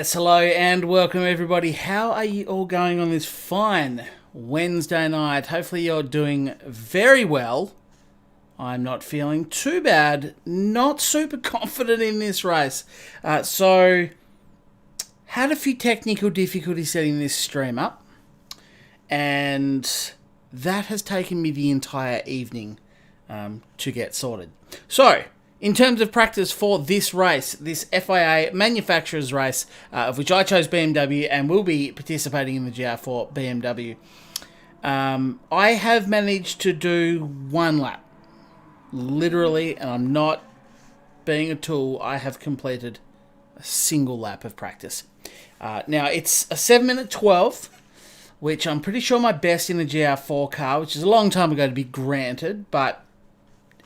Yes, hello and welcome everybody. How are you all going on this fine Wednesday night? Hopefully you're doing very well. I'm not feeling too bad. Not super confident in this race. So, had a few technical difficulties setting this stream up. And that has taken me the entire evening to get sorted. So, in terms of practice for this race, this FIA manufacturer's race, of which I chose BMW and will be participating in the GR4 BMW, I have managed to do one lap. Literally, and I'm not being a tool, I have completed a single lap of practice. Now, it's a 7-minute 12, which I'm pretty sure my best in the GR4 car, which is a long time ago to be granted, but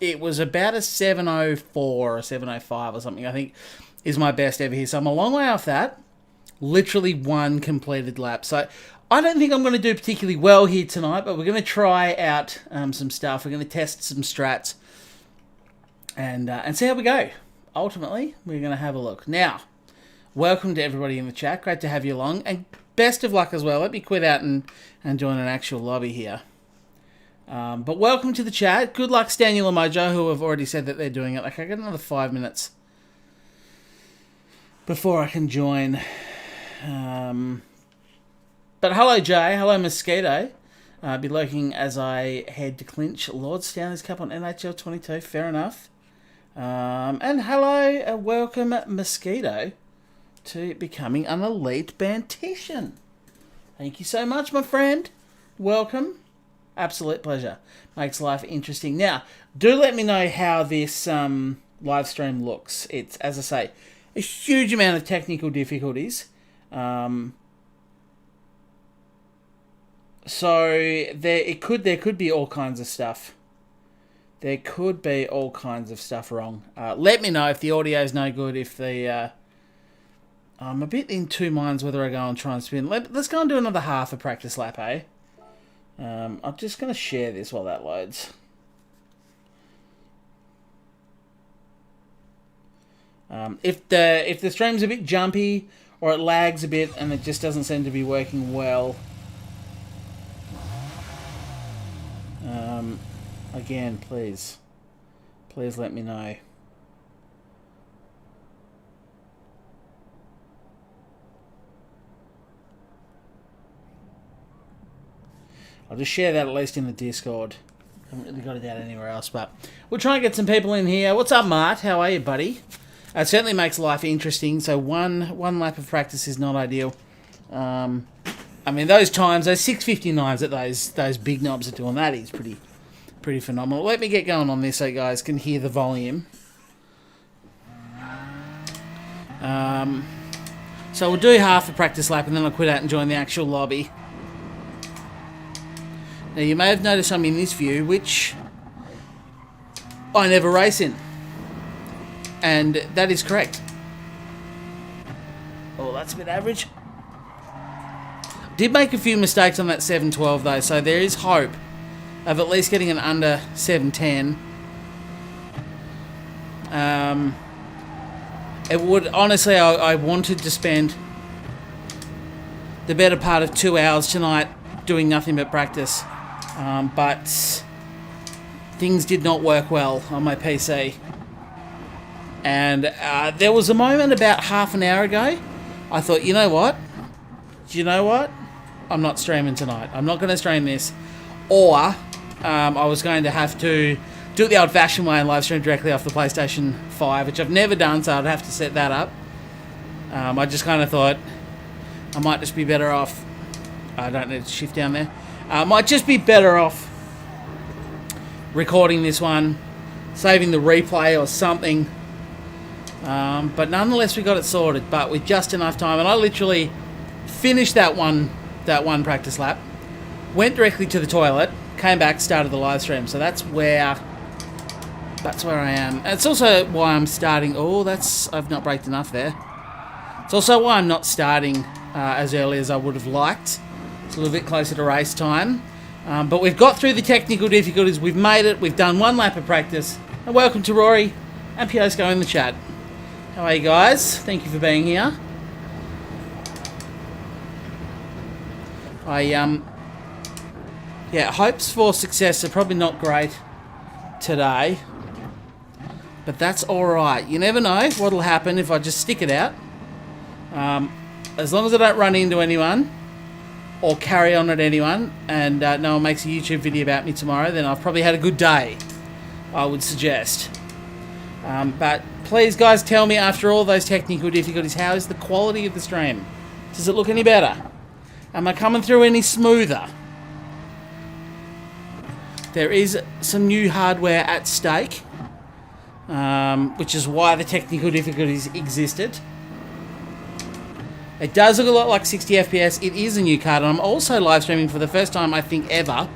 it was about a 7:04 or a 7:05 or something, I think, is my best ever here. So I'm a long way off that. Literally one completed lap. So I don't think I'm going to do particularly well here tonight, but we're going to try out some stuff. We're going to test some strats and see how we go. Ultimately, we're going to have a look. Now, welcome to everybody in the chat. Great to have you along. And best of luck as well. Let me quit out and join an actual lobby here. But welcome to the chat. Good luck, Staniel and Mojo, who have already said that they're doing it. Like, I got another 5 minutes before I can join. But hello, Jay. Hello, Mosquito. Be lurking as I head to clinch Lord Stanley's Cup on NHL 22. Fair enough. And hello, welcome, Mosquito, to becoming an elite bantician. Thank you so much, my friend. Welcome. Absolute pleasure. Makes life interesting. Now, do let me know how this live stream looks. It's, as I say, a huge amount of technical difficulties. So there could be all kinds of stuff. There could be all kinds of stuff wrong. Let me know if the audio is no good. If the I'm a bit in two minds whether I go and try and spin. Let's go and do another half a practice lap, eh? I'm just going to share this while that loads. If the stream's a bit jumpy or it lags a bit and it just doesn't seem to be working well, again, please let me know. I'll just share that at least in the Discord. I haven't really got it out anywhere else, but we'll try and get some people in here. What's up, Mart? How are you, buddy? It certainly makes life interesting, so one lap of practice is not ideal. I mean, those times, those 6:59s that those big knobs are doing, that is pretty phenomenal. Let me get going on this so you guys can hear the volume. So we'll do half a practice lap and then I'll quit out and join the actual lobby. Now, you may have noticed I'm in this view, which I never race in. And that is correct. Oh, that's a bit average. Did make a few mistakes on that 712 though, so there is hope of at least getting an under 710. It would, honestly, I wanted to spend the better part of 2 hours tonight doing nothing but practice. But things did not work well on my PC. And there was a moment about half an hour ago, I thought, you know what? Do you know what? I'm not streaming tonight. I'm not going to stream this. Or I was going to have to do it the old-fashioned way and live stream directly off the PlayStation 5, which I've never done, so I'd have to set that up. I just kind of thought I might just be better off. I don't need to shift down there. Might just be better off recording this one, saving the replay or something. But nonetheless, we got it sorted, but with just enough time. And I literally finished that one practice lap, went directly to the toilet, came back, started the live stream. So that's where I am. And it's also why I'm starting. Oh, I've not braked enough there. It's also why I'm not starting as early as I would have liked. It's a little bit closer to race time. But we've got through the technical difficulties. We've made it. We've done one lap of practice. And welcome to Rory and Piosco in the chat. How are you guys? Thank you for being here. Yeah, hopes for success are probably not great today, but that's alright. You never know what'll happen if I just stick it out. As long as I don't run into anyone or carry on at anyone and no one makes a YouTube video about me tomorrow, then I've probably had a good day, I would suggest. But please, guys, tell me after all those technical difficulties, how is the quality of the stream? Does it look any better? Am I coming through any smoother? There is some new hardware at stake, which is why the technical difficulties existed. It does look a lot like 60 FPS. It is a new card, and I'm also live streaming for the first time, I think, ever,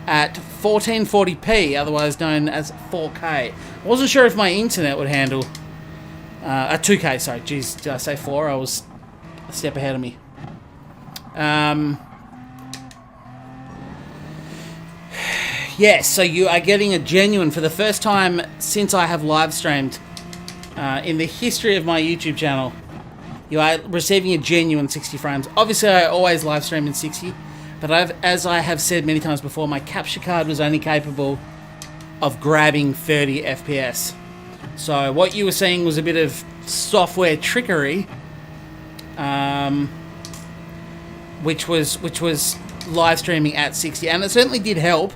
at 1440p, otherwise known as 4K. I wasn't sure if my internet would handle... at 2K, sorry. Jeez, did I say 4? I was a step ahead of me. Yes, so you are getting a genuine, for the first time since I have live streamed in the history of my YouTube channel, you are receiving a genuine 60 frames. Obviously, I always live stream in 60, but as I have said many times before, my capture card was only capable of grabbing 30 FPS. So what you were seeing was a bit of software trickery, which was live streaming at 60, and it certainly did help.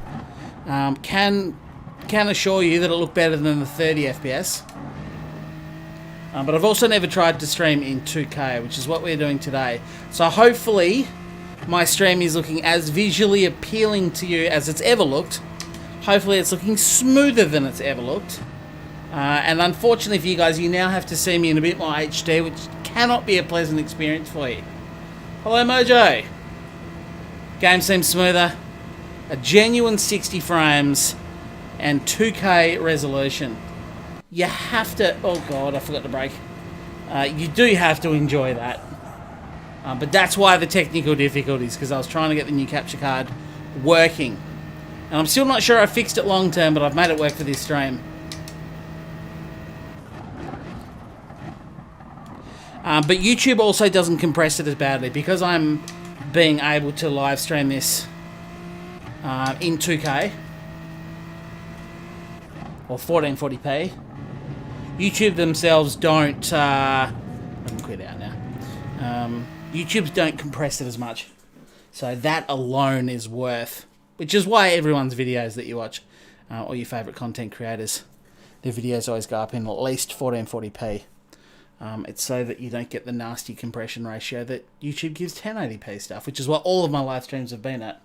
Can assure you that it looked better than the 30 FPS. But I've also never tried to stream in 2K, which is what we're doing today. So hopefully my stream is looking as visually appealing to you as it's ever looked. Hopefully it's looking smoother than it's ever looked. And unfortunately for you guys, you now have to see me in a bit more HD, which cannot be a pleasant experience for you. Hello, Mojo. Game seems smoother. A genuine 60 frames and 2K resolution. You have to... Oh, God, I forgot to brake. You do have to enjoy that. But that's why the technical difficulties, because I was trying to get the new capture card working. And I'm still not sure I fixed it long term, but I've made it work for this stream. But YouTube also doesn't compress it as badly, because I'm being able to live stream this in 2K or 1440p. YouTube themselves don't... I can quit out now. YouTube don't compress it as much. So that alone is worth... Which is why everyone's videos that you watch, or your favourite content creators, their videos always go up in at least 1440p. It's so that you don't get the nasty compression ratio that YouTube gives 1080p stuff, which is what all of my live streams have been at.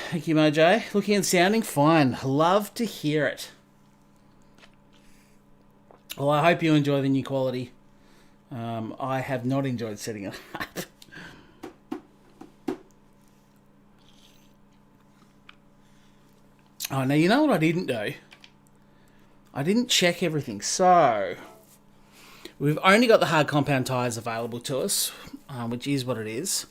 Thank you, Mojo. Looking and sounding fine. Love to hear it. Well, I hope you enjoy the new quality. I have not enjoyed setting it up. Oh, now you know what I didn't do? I didn't check everything. So, we've only got the hard compound tyres available to us, which is what it is.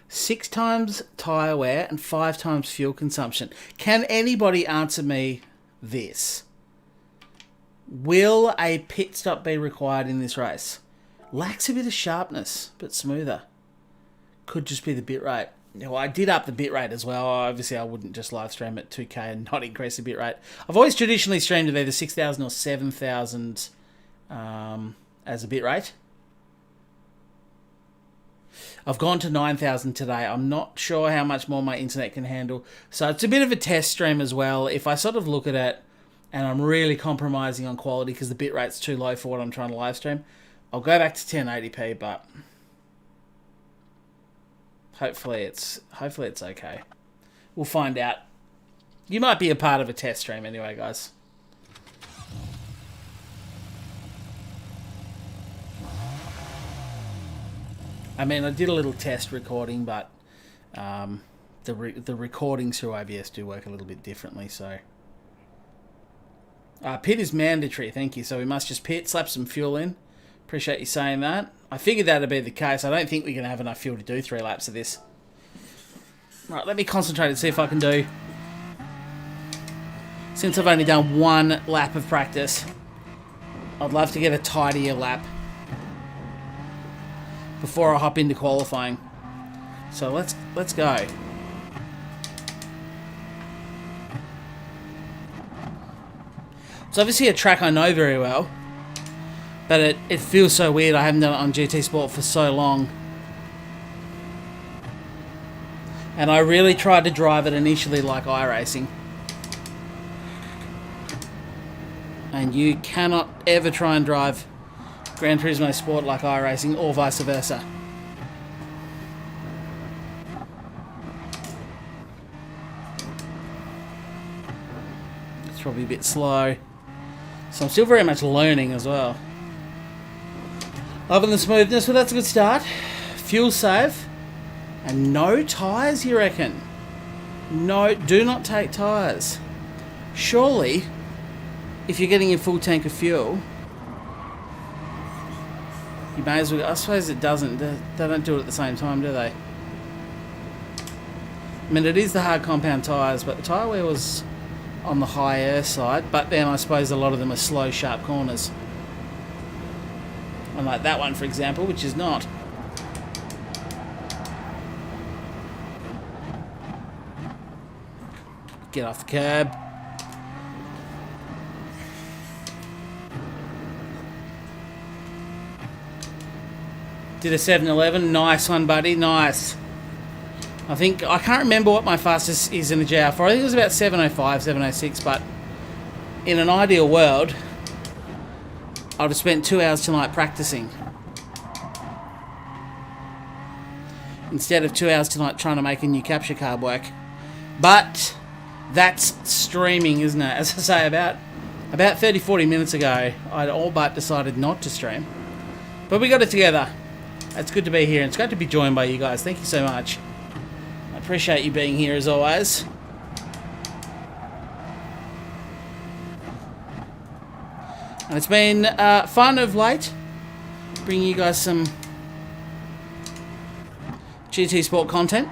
6 times tyre wear and 5 times fuel consumption. Can anybody answer me this? Will a pit stop be required in this race? Lacks a bit of sharpness, but smoother. Could just be the bitrate. Well, I did up the bitrate as well. Obviously, I wouldn't just live stream at 2K and not increase the bitrate. I've always traditionally streamed at either 6,000 or 7,000 as a bitrate. I've gone to 9,000 today. I'm not sure how much more my internet can handle. So it's a bit of a test stream as well. If I sort of look at it and I'm really compromising on quality because the bitrate's too low for what I'm trying to live stream, I'll go back to 1080p, but hopefully it's okay. We'll find out. You might be a part of a test stream anyway, guys. I mean, I did a little test recording, but the recordings through OBS do work a little bit differently, so... pit is mandatory, thank you. So we must just pit, slap some fuel in. Appreciate you saying that. I figured that'd be the case. I don't think we're going to have enough fuel to do 3 laps of this. Right, let me concentrate and see if I can do... Since I've only done 1 lap of practice, I'd love to get a tidier lap. before I hop into qualifying. So let's go. It's obviously a track I know very well, but it feels so weird. I haven't done it on GT Sport for so long. And I really tried to drive it initially like iRacing. And you cannot ever try and drive Gran Turismo Sport like iRacing, or vice versa. It's probably a bit slow. So I'm still very much learning as well. Loving the smoothness, well that's a good start. Fuel save. And no tyres, you reckon? No, do not take tyres. Surely, if you're getting a full tank of fuel, you may as well... I suppose it doesn't. They don't do it at the same time, do they? I mean, it is the hard compound tyres, but the tyre wear was on the higher side. But then I suppose a lot of them are slow, sharp corners. Unlike that one, for example, which is not. Get off the curb. Did a 7-11. Nice one, buddy. Nice. I can't remember what my fastest is in the GR4. I think it was about 705, 706, but in an ideal world, I would have spent 2 hours tonight practicing. Instead of 2 hours tonight trying to make a new capture card work. But that's streaming, isn't it? As I say, about 30-40 minutes ago, I'd all but decided not to stream. But we got it together. It's good to be here, and it's great to be joined by you guys. Thank you so much. I appreciate you being here as always. And it's been fun of late, bringing you guys some GT Sport content.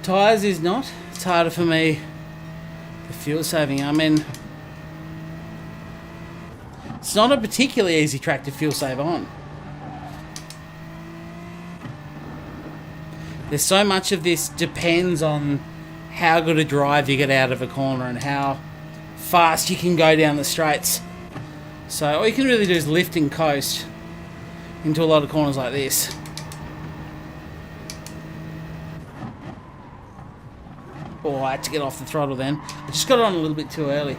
Tyres is not. It's harder for me. The fuel saving. I mean, it's not a particularly easy track to fuel save on. There's so much of this depends on how good a drive you get out of a corner and how fast you can go down the straights. So all you can really do is lift and coast into a lot of corners like this. Oh, I had to get off the throttle then. I just got it on a little bit too early.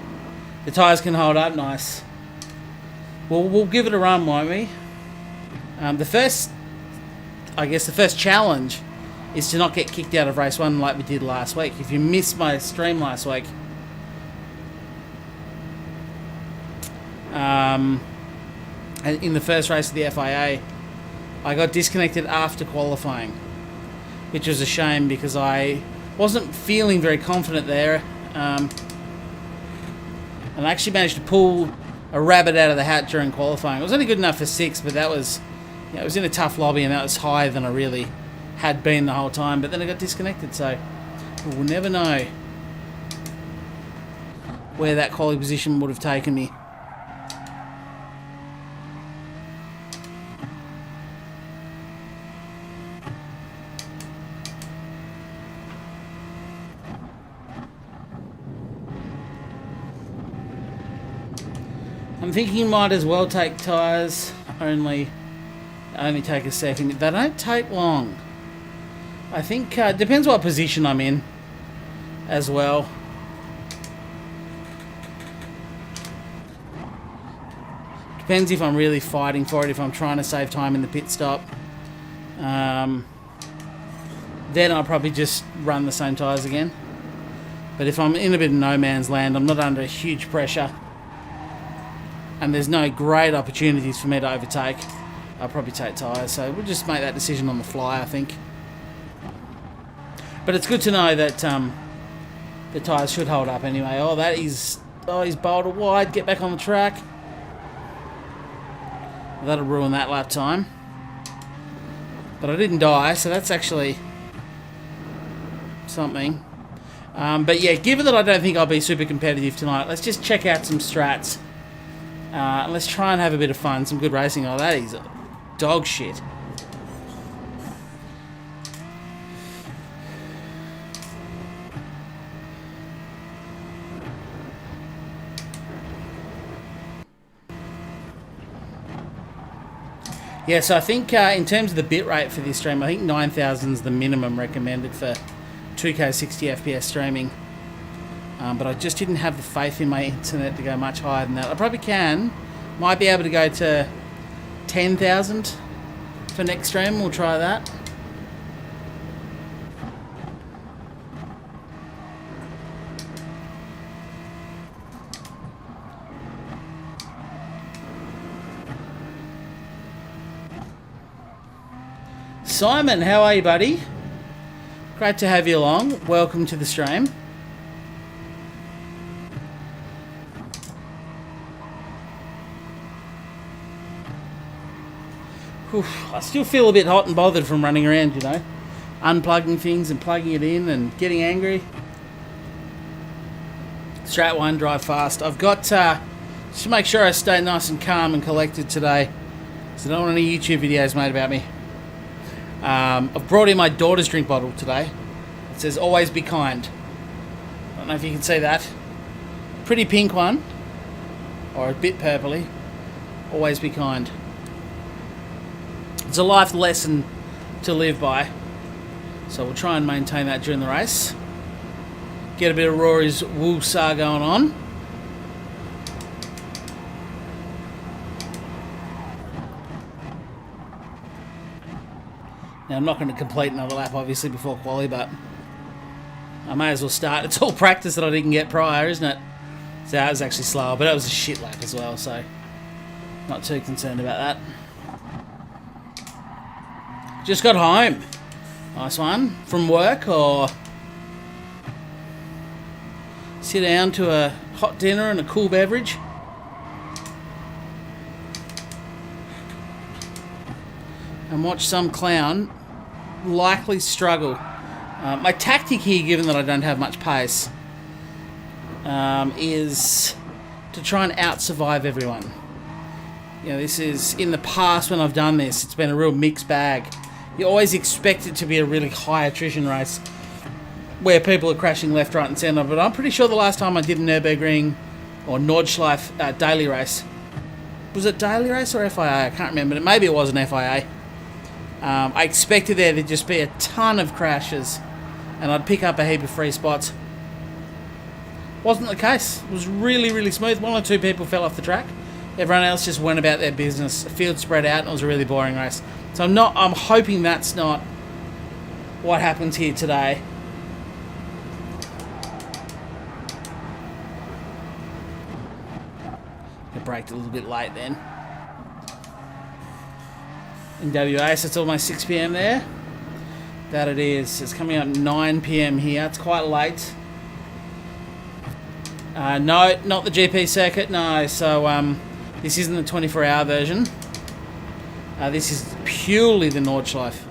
The tyres can hold up nice. Well, we'll give it a run, won't we? The first challenge is to not get kicked out of race 1 like we did last week. If you missed my stream last week, in the first race of the FIA, I got disconnected after qualifying, which was a shame because I wasn't feeling very confident there, and I actually managed to pull a rabbit out of the hat during qualifying. It was only good enough for 6th, but that was, it was in a tough lobby, and that was higher than I really had been the whole time. But then I got disconnected, so we'll never know where that quality position would have taken me. I'm thinking you might as well take tyres, only take a second. They don't take long. I think, depends what position I'm in as well. Depends if I'm really fighting for it, if I'm trying to save time in the pit stop. Then I'll probably just run the same tyres again. But if I'm in a bit of no man's land, I'm not under huge pressure, and there's no great opportunities for me to overtake, I'll probably take tyres. So we'll just make that decision on the fly, I think. But it's good to know that the tyres should hold up anyway. Oh, that is... Oh, he's bolted wide. Get back on the track. That'll ruin that lap time. But I didn't die, so that's actually something. But yeah, given that I don't think I'll be super competitive tonight, let's just check out some strats. Let's try and have a bit of fun, some good racing. Oh, that is dog shit. Yeah, so I think in terms of the bit rate for this stream, I think 9,000 is the minimum recommended for 2K 60 FPS streaming. But I just didn't have the faith in my internet to go much higher than that. I probably can. Might be able to go to 10,000 for next stream. We'll try that. Simon, how are you, buddy? Great to have you along. Welcome to the stream. Whew, I still feel a bit hot and bothered from running around, you know. Unplugging things and plugging it in and getting angry. Strat 1, drive fast. I've got, just to make sure I stay nice and calm and collected today, so I don't want any YouTube videos made about me. I've brought in my daughter's drink bottle today. It says, always be kind. I don't know if you can see that. Pretty pink one. Or a bit purpley. Always be kind. It's a life lesson to live by. So we'll try and maintain that during the race. Get a bit of Rory's woo-saw going on. Now, I'm not going to complete another lap, obviously, before quali, but I may as well start. It's all practice that I didn't get prior, isn't it? So that was actually slower, but it was a shit lap as well, so not too concerned about that. Just got home. Nice one. From work, or sit down to a hot dinner and a cool beverage. And watch some clown likely struggle. My tactic here, given that I don't have much pace, is to try and out-survive everyone. You know, this is, in the past when I've done this, it's been a real mixed bag. You always expect it to be a really high attrition race where people are crashing left, right and centre, but I'm pretty sure the last time I did a Nurburgring or Nordschleife daily race, was it daily race or FIA? I can't remember. Maybe it was an FIA. I expected there to just be a ton of crashes and I'd pick up a heap of free spots. Wasn't the case. It was really, really smooth. One or two people fell off the track. Everyone else just went about their business. The field spread out and it was a really boring race. So I'm hoping that's not what happens here today. I braked a little bit late then. In WA, so it's almost 6 PM there. That it is. It's coming up 9 PM here. It's quite late. No, not the GP circuit, no. So this isn't the 24-hour version. This is purely the Nordschleife.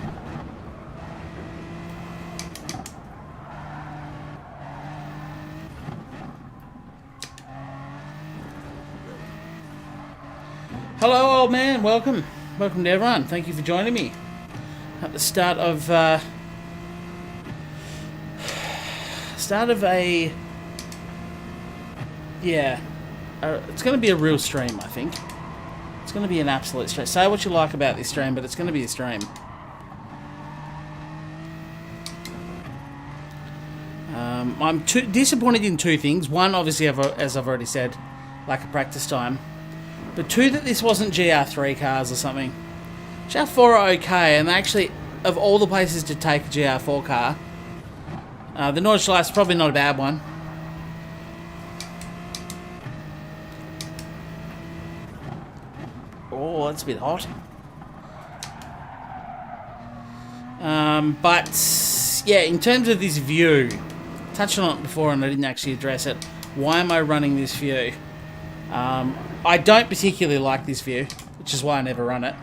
Hello, old man. Welcome. Welcome to everyone. Thank you for joining me at the start of a it's going to be a real stream. I think it's going to be an absolute stream. Say what you like about this stream, but it's going to be a stream. I'm disappointed in two things. One, obviously, as I've already said, lack of practice time. But two, that this wasn't GR3 cars or something. GR4 are okay, and actually, of all the places to take a GR4 car, the Nordschleife's probably not a bad one. Oh, that's a bit hot. But, yeah, in terms of this view, touched on it before and I didn't actually address it. Why am I running this view? I don't particularly like this view, which is why I never run it.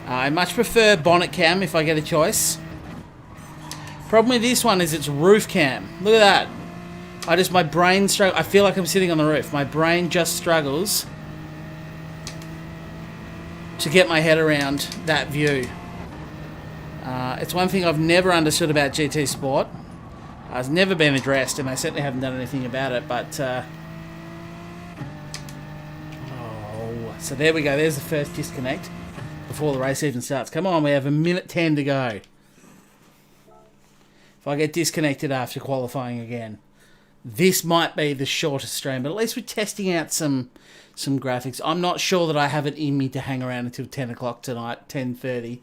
I much prefer bonnet cam if I get a choice. Problem with this one is it's roof cam. Look at that. My brain struggles. I feel like I'm sitting on the roof. My brain just struggles to get my head around that view. It's one thing I've never understood about GT Sport. It's never been addressed, and they certainly haven't done anything about it, but... so there we go. There's the first disconnect before the race even starts. Come on, we have 1:10 to go. If I get disconnected after qualifying again, this might be the shortest stream, but at least we're testing out some graphics. I'm not sure that I have it in me to hang around until 10 o'clock tonight, 10:30,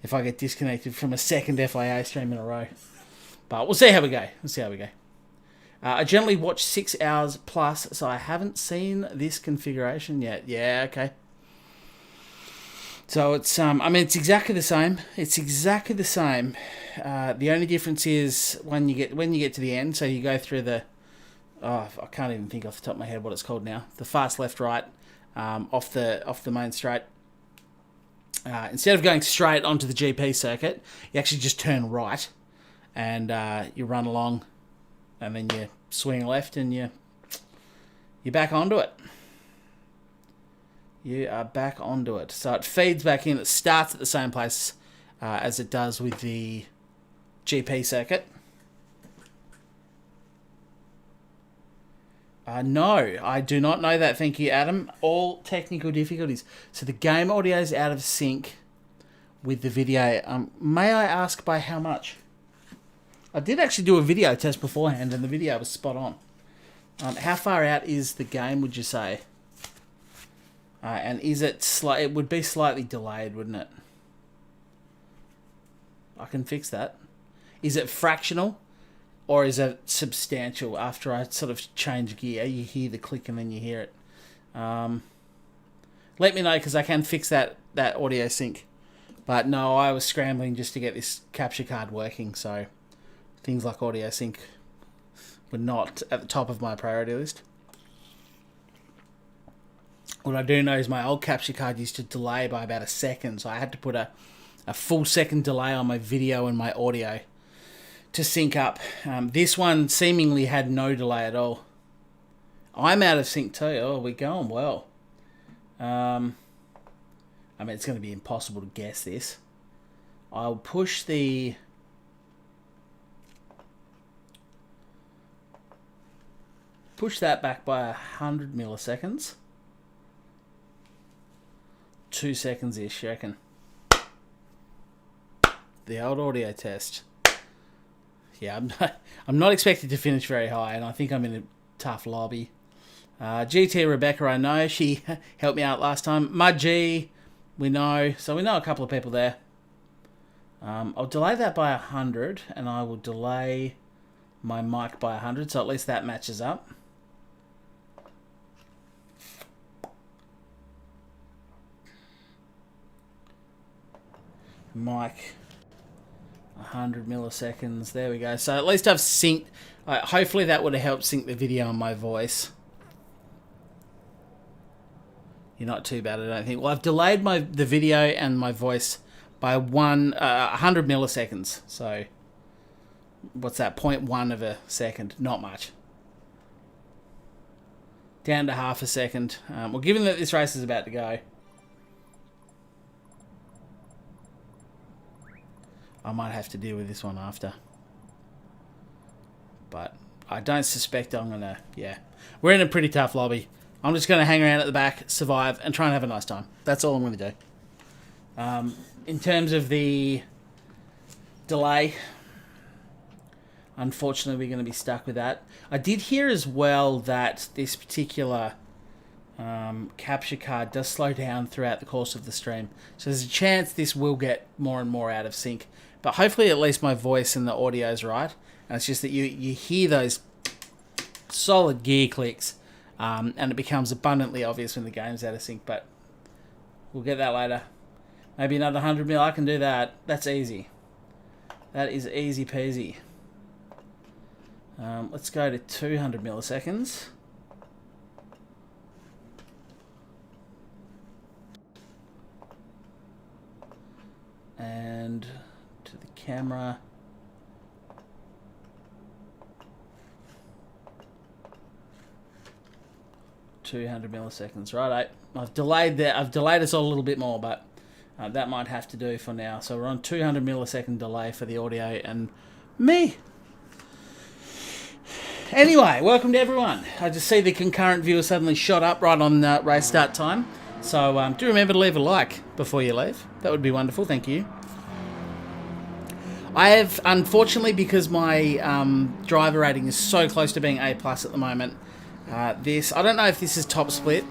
if I get disconnected from a second FIA stream in a row. But we'll see how we go. I generally watch 6 hours plus, so I haven't seen this configuration yet. Yeah, okay. So it's, it's exactly the same. The only difference is when you get to the end, so you go through the, I can't even think off the top of my head what it's called now. The fast left right, off the main straight. Instead of going straight onto the GP circuit, you actually just turn right, and you run along, and then you swing left, and you're back onto it. You are back onto it. So it feeds back in. It starts at the same place as it does with the GP circuit. No, I do not know that. Thank you, Adam. All technical difficulties. So the game audio is out of sync with the video. May I ask by how much? I did actually do a video test beforehand, and the video was spot on. How far out is the game, would you say? And is it it would be slightly delayed, wouldn't it? I can fix that. Is it fractional, or is it substantial? After I sort of change gear, you hear the click and then you hear it. Let me know, because I can fix that audio sync. But no, I was scrambling just to get this capture card working, so things like audio sync were not at the top of my priority list. What I do know is my old capture card used to delay by about a second, so I had to put a full second delay on my video and my audio to sync up. This one seemingly had no delay at all. I'm out of sync too. Oh, we're going well. It's going to be impossible to guess this. I'll push that back by 100 milliseconds. 2 seconds-ish, you reckon? The old audio test. Yeah, I'm not expected to finish very high, and I think I'm in a tough lobby. GT Rebecca, I know. She helped me out last time. Mudgy, we know. So we know a couple of people there. I'll delay that by 100, and I will delay my mic by 100, so at least that matches up. Mic 100 milliseconds. There we go. So at least I've synced. Hopefully that would have helped sync the video and my voice. You're not too bad, I don't think. Well, I've delayed the video and my voice by 100 milliseconds. So what's that? 0.1 of a second. Not much. Down to half a second. Well, given that this race is about to go, I might have to deal with this one after. But I don't suspect I'm going to... Yeah. We're in a pretty tough lobby. I'm just going to hang around at the back, survive, and try and have a nice time. That's all I'm going to do. In terms of the delay, unfortunately, we're going to be stuck with that. I did hear as well that this particular capture card does slow down throughout the course of the stream. So there's a chance this will get more and more out of sync. But hopefully at least my voice and the audio is right. And it's just that you hear those solid gear clicks, and it becomes abundantly obvious when the game's out of sync. But we'll get that later. Maybe another 100 mil. I can do that. That's easy. That is easy peasy. Let's go to 200 milliseconds. And to the camera. $200 milliseconds. Right, I've delayed that. I've delayed us all a little bit more, but that might have to do for now. So we're on 200 millisecond delay for the audio and me. Anyway, welcome to everyone. I just see the concurrent viewer suddenly shot up right on race start time. So do remember to leave a like before you leave. That would be wonderful. Thank you. I have, unfortunately, because my driver rating is so close to being A+ at the moment, I don't know if this is top split.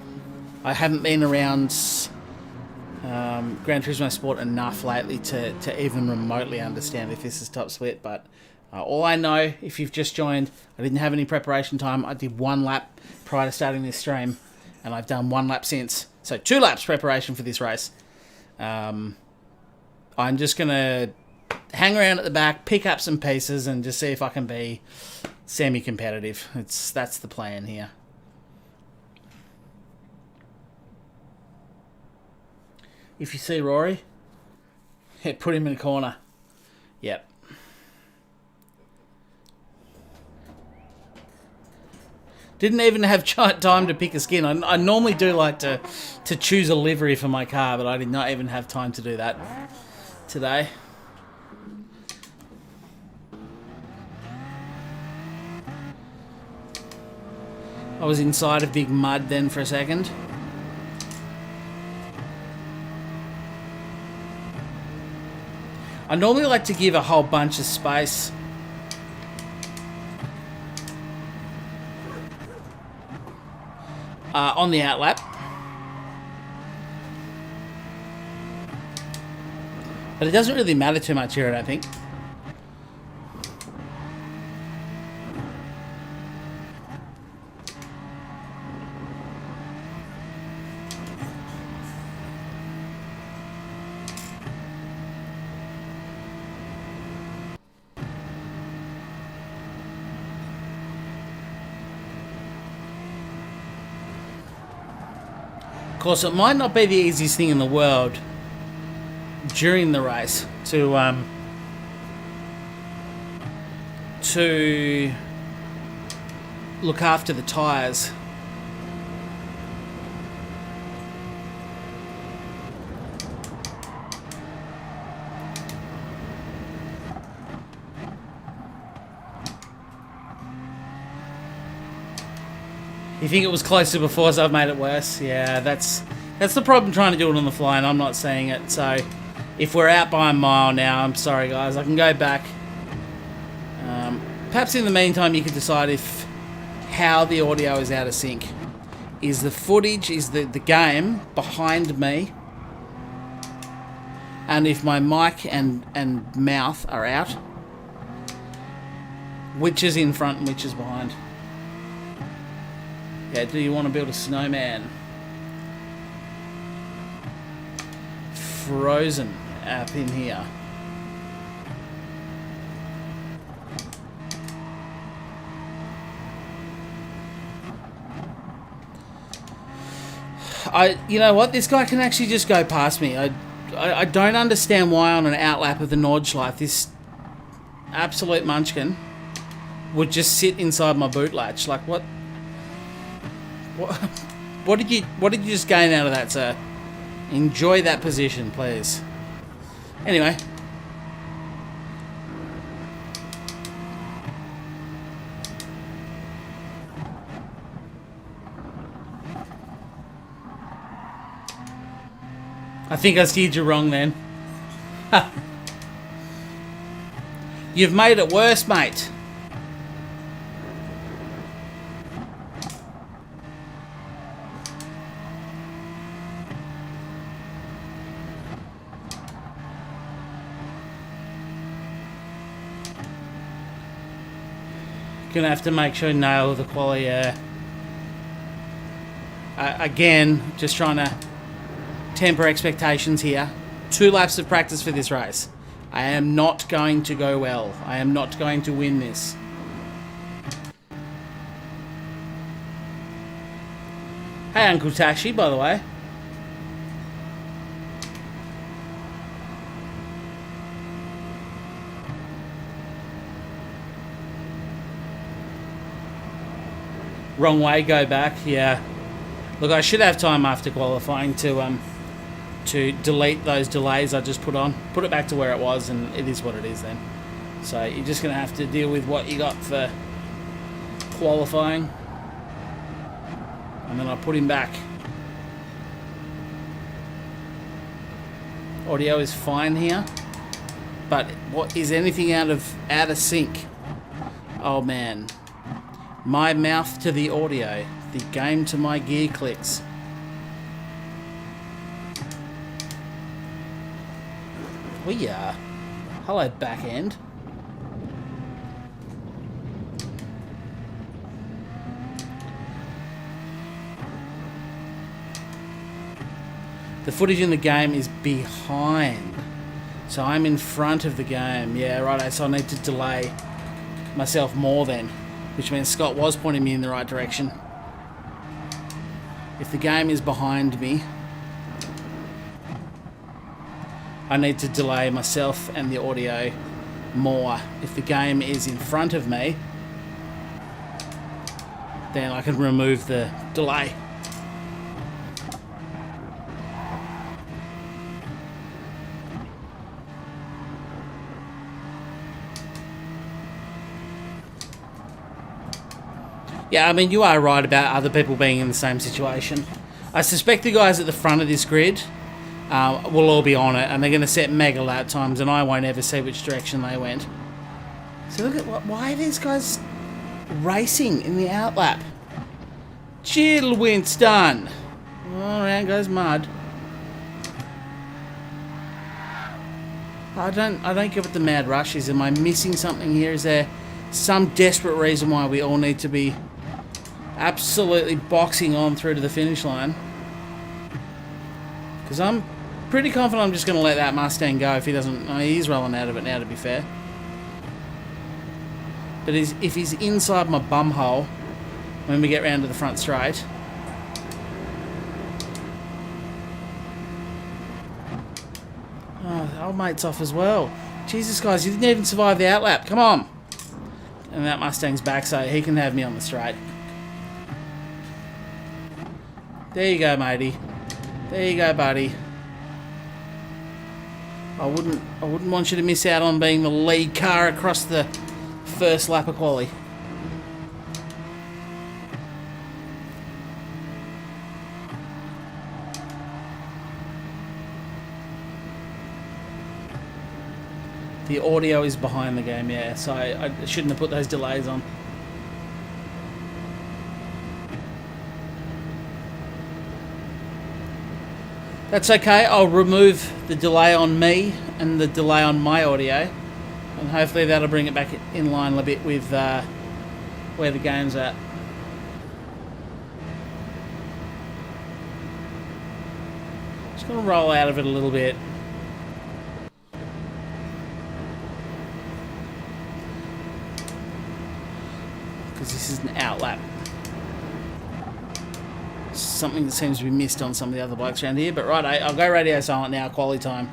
I haven't been around Gran Turismo Sport enough lately to even remotely understand if this is top split, but all I know, if you've just joined, I didn't have any preparation time. I did 1 lap prior to starting this stream, and I've done 1 lap since. So 2 laps preparation for this race. I'm just going to hang around at the back, pick up some pieces, and just see if I can be semi-competitive. That's the plan here. If you see Rory, put him in a corner. Yep. Didn't even have time to pick a skin. I normally do like to choose a livery for my car, but I did not even have time to do that today. I was inside a big mud then for a second. I normally like to give a whole bunch of space. On the outlap. But it doesn't really matter too much here, I don't think. Of course, it might not be the easiest thing in the world during the race to look after the tyres. You think it was closer before, so I've made it worse? Yeah, that's the problem trying to do it on the fly, and I'm not seeing it. So if we're out by a mile now, I'm sorry guys, I can go back. Perhaps in the meantime you can decide how the audio is out of sync. Is the footage, is the game behind me, and if my mic and mouth are out, which is in front and which is behind? Yeah, do you want to build a snowman? Frozen up in here. You know what? This guy can actually just go past me. I don't understand why on an outlap of the Nordschleife this absolute munchkin would just sit inside my boot latch. Like what? What did you just gain out of that, sir? Enjoy that position, please. Anyway. I think I steered you wrong then. You've made it worse, mate. Gonna have to make sure to nail the quality. Again, just trying to temper expectations here. 2 laps of practice for this race. I am not going to go well. I am not going to win this. Hey, Uncle Tashi, by the way. Wrong way, go back. Yeah. Look, I should have time after qualifying to delete those delays I just put on. Put it back to where it was, and it is what it is then. So you're just going to have to deal with what you got for qualifying. And then I put him back. Audio is fine here. But what is anything out of sync? Oh man. My mouth to the audio. The game to my gear clicks. We are. Hello, back end. The footage in the game is behind. So I'm in front of the game. Yeah, righto. So I need to delay myself more then. Which means Scott was pointing me in the right direction. If the game is behind me, I need to delay myself and the audio more. If the game is in front of me, then I can remove the delay. Yeah, I mean, you are right about other people being in the same situation. I suspect the guys at the front of this grid will all be on it, and they're going to set mega lap times, and I won't ever see which direction they went. So look at why are these guys racing in the outlap? Chill, Winston. Oh, around goes mud. I don't get what the mad rush is. Am I missing something here? Is there some desperate reason why we all need to be absolutely boxing on through to the finish line? Because I'm pretty confident I'm just going to let that Mustang go if he doesn't... Oh, he's rolling out of it now, to be fair. But if he's inside my bum hole when we get round to the front straight... Oh, the old mate's off as well. Jesus, guys, you didn't even survive the outlap. Come on. And that Mustang's back, so he can have me on the straight. There you go, matey. There you go, buddy. I wouldn't want you to miss out on being the lead car across the first lap of quali. The audio is behind the game, yeah, so I shouldn't have put those delays on. That's okay, I'll remove the delay on me and the delay on my audio, and hopefully that'll bring it back in line a bit with where the game's at. Just gonna roll out of it a little bit. Because this is an outlap. Something that seems to be missed on some of the other bikes around here. But right, I'll go radio silent now, quali time.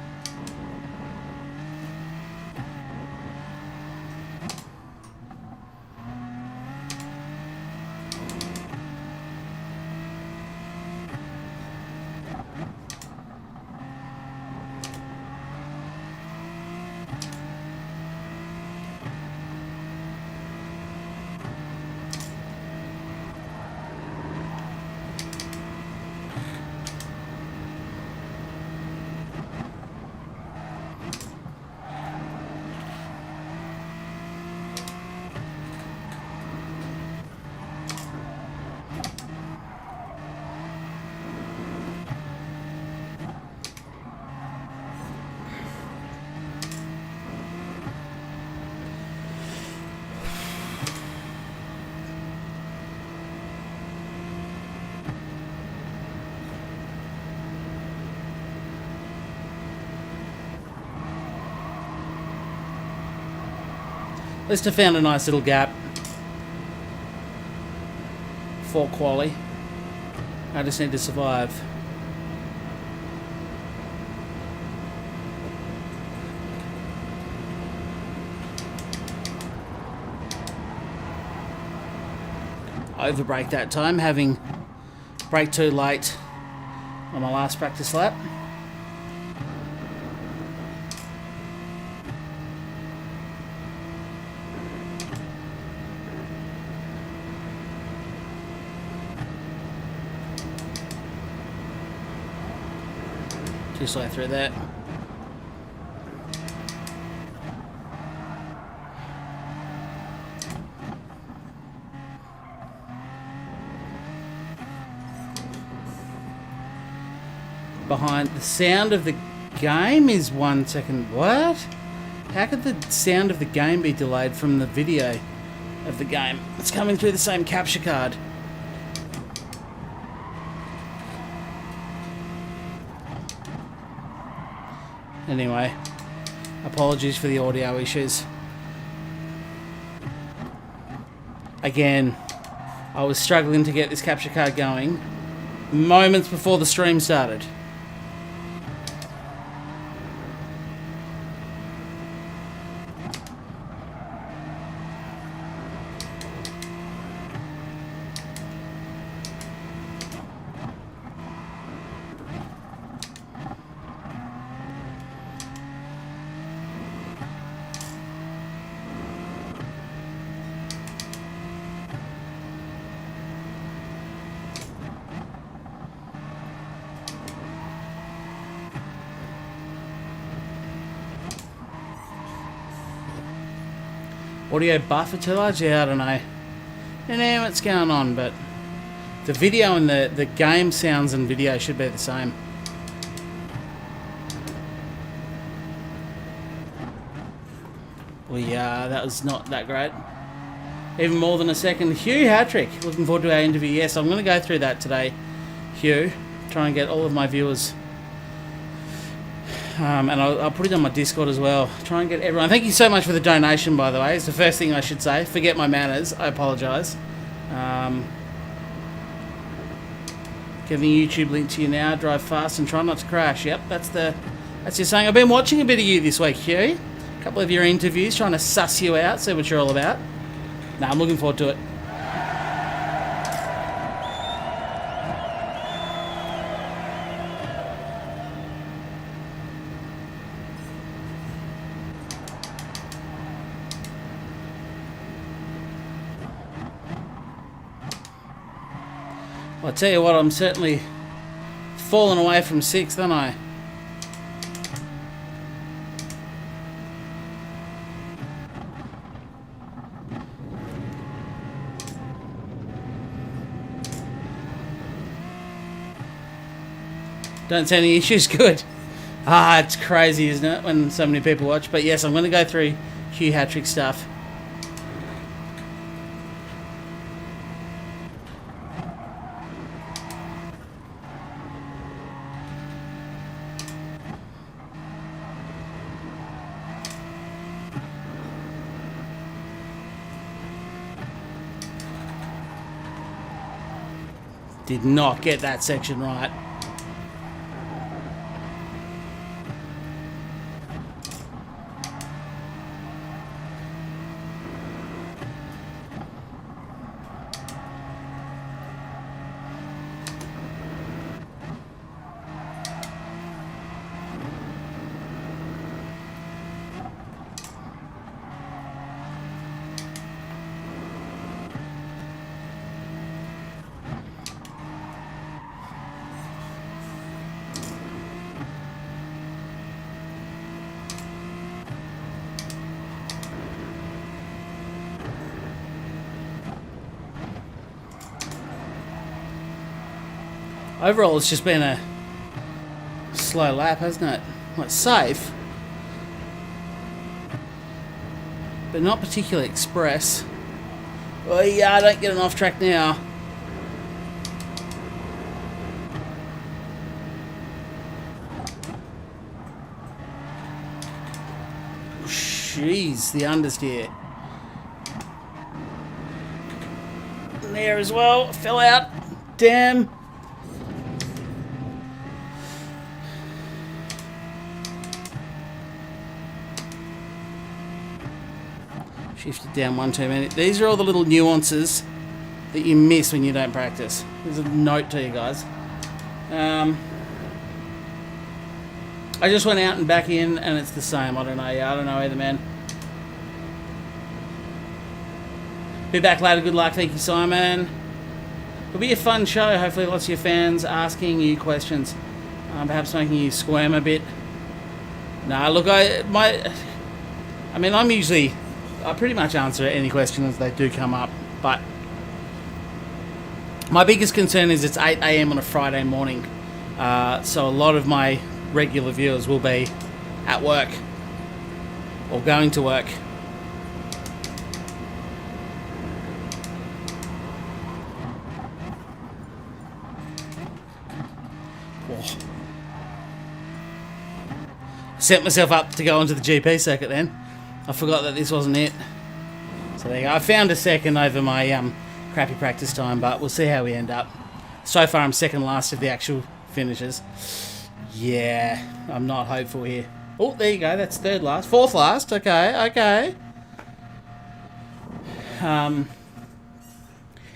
Let's have found a nice little gap for quali. I just need to survive. Overbrake that time, having brake too late on my last practice lap. Too slow through that. Behind the sound of the game is 1 second. What? How could the sound of the game be delayed from the video of the game? It's coming through the same capture card. Anyway, apologies for the audio issues. Again, I was struggling to get this capture card going moments before the stream started. Audio buffer too large? Yeah, I don't know. I don't know what's going on, but the video and the game sounds and video should be the same. Well, yeah, that was not that great. Even more than a second. Hugh Hattrick, looking forward to our interview. Yes, I'm going to go through that today, Hugh. Try and get all of my viewers. And I'll put it on my Discord as well. Try and get everyone. Thank you so much for the donation, by the way. It's the first thing I should say. Forget my manners. I apologise. Giving a YouTube link to you now. Drive fast and try not to crash. Yep, that's your saying. I've been watching a bit of you this week, Hugh. A couple of your interviews, trying to suss you out, see what you're all about. No, I'm looking forward to it. Well, I tell you what, I'm certainly falling away from 6th, aren't I? Don't see any issues. Good. It's crazy, isn't it, when so many people watch? But yes, I'm going to go through Hugh Hattrick stuff. Did not get that section right. Overall, it's just been a slow lap, hasn't it? Well, it's safe, but not particularly express. Oh yeah, don't get an off track now. Jeez, the understeer. There as well, fell out. Damn. Shifted down one too many. These are all the little nuances that you miss when you don't practice. There's a note to you guys. I just went out and back in and it's the same. I don't know. Yeah, I don't know either, man. Be back later. Good luck. Thank you, Simon. It'll be a fun show. Hopefully lots of your fans asking you questions. Perhaps making you squirm a bit. Nah, look, I pretty much answer any question as they do come up. But my biggest concern is it's 8 a.m. on a Friday morning. So a lot of my regular viewers will be at work or going to work. Oh. Set myself up to go onto the GP circuit then. I forgot that this wasn't it. So there you go. I found a second over my crappy practice time, but we'll see how we end up. So far I'm second last of the actual finishes. Yeah, I'm not hopeful here. Oh, there you go. That's third last. Fourth last. Okay.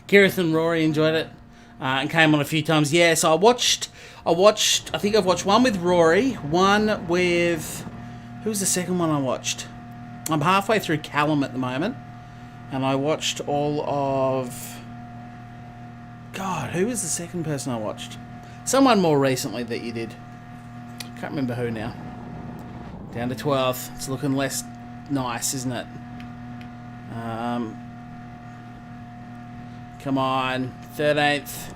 Gareth and Rory enjoyed it and came on a few times. Yeah, so I think I've watched one with Rory, one with... Who was the second one I watched? I'm halfway through Callum at the moment. And I watched all of... God, who was the second person I watched? Someone more recently that you did. Can't remember who now. Down to 12th. It's looking less nice, isn't it? Come on. 13th.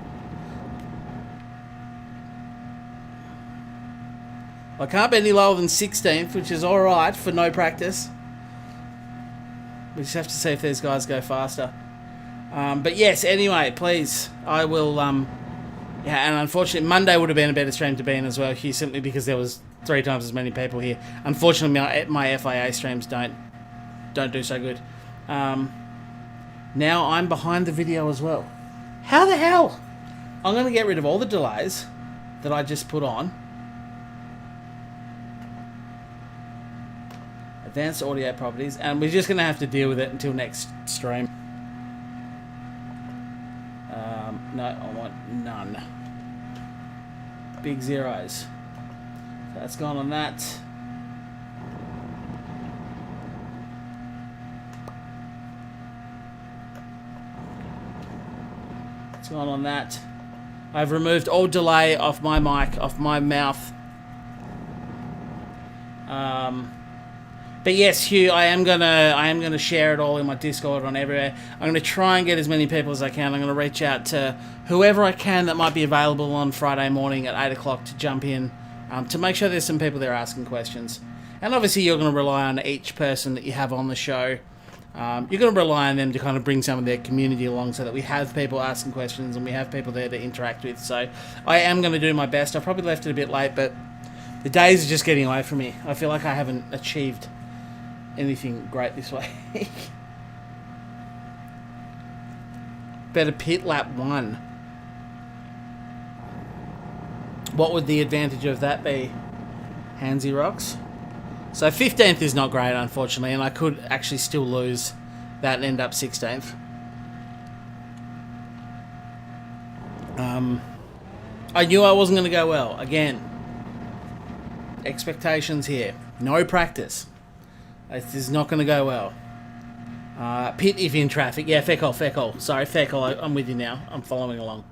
I can't be any lower than 16th, which is alright for no practice. We just have to see if these guys go faster. But yes, anyway, please, I will... yeah, and unfortunately, Monday would have been a better stream to be in as well, Hugh, simply because there was 3 times as many people here. Unfortunately, my FIA streams don't do so good. Now I'm behind the video as well. How the hell? I'm going to get rid of all the delays that I just put on. Advanced audio properties, and we're just going to have to deal with it until next stream. No, I want none. Big zeros. So that's gone on that. It's gone on that. I've removed all delay off my mic, off my mouth. But yes, Hugh, I am gonna share it all in my Discord on everywhere. I'm gonna try and get as many people as I can. I'm gonna reach out to whoever I can that might be available on Friday morning at 8 o'clock to jump in, to make sure there's some people there asking questions. And obviously, you're gonna rely on each person that you have on the show. You're gonna rely on them to kind of bring some of their community along, so that we have people asking questions and we have people there to interact with. So I am gonna do my best. I probably left it a bit late, but the days are just getting away from me. I feel like I haven't achieved anything great this week. Better pit lap 1. What would the advantage of that be? Handsy rocks. So 15th is not great, unfortunately, and I could actually still lose that and end up 16th. I knew I wasn't going to go well. Again, expectations here. No practice. This is not going to go well. Pit if in traffic. Yeah, feckle. Sorry, feckle. I'm with you now. I'm following along.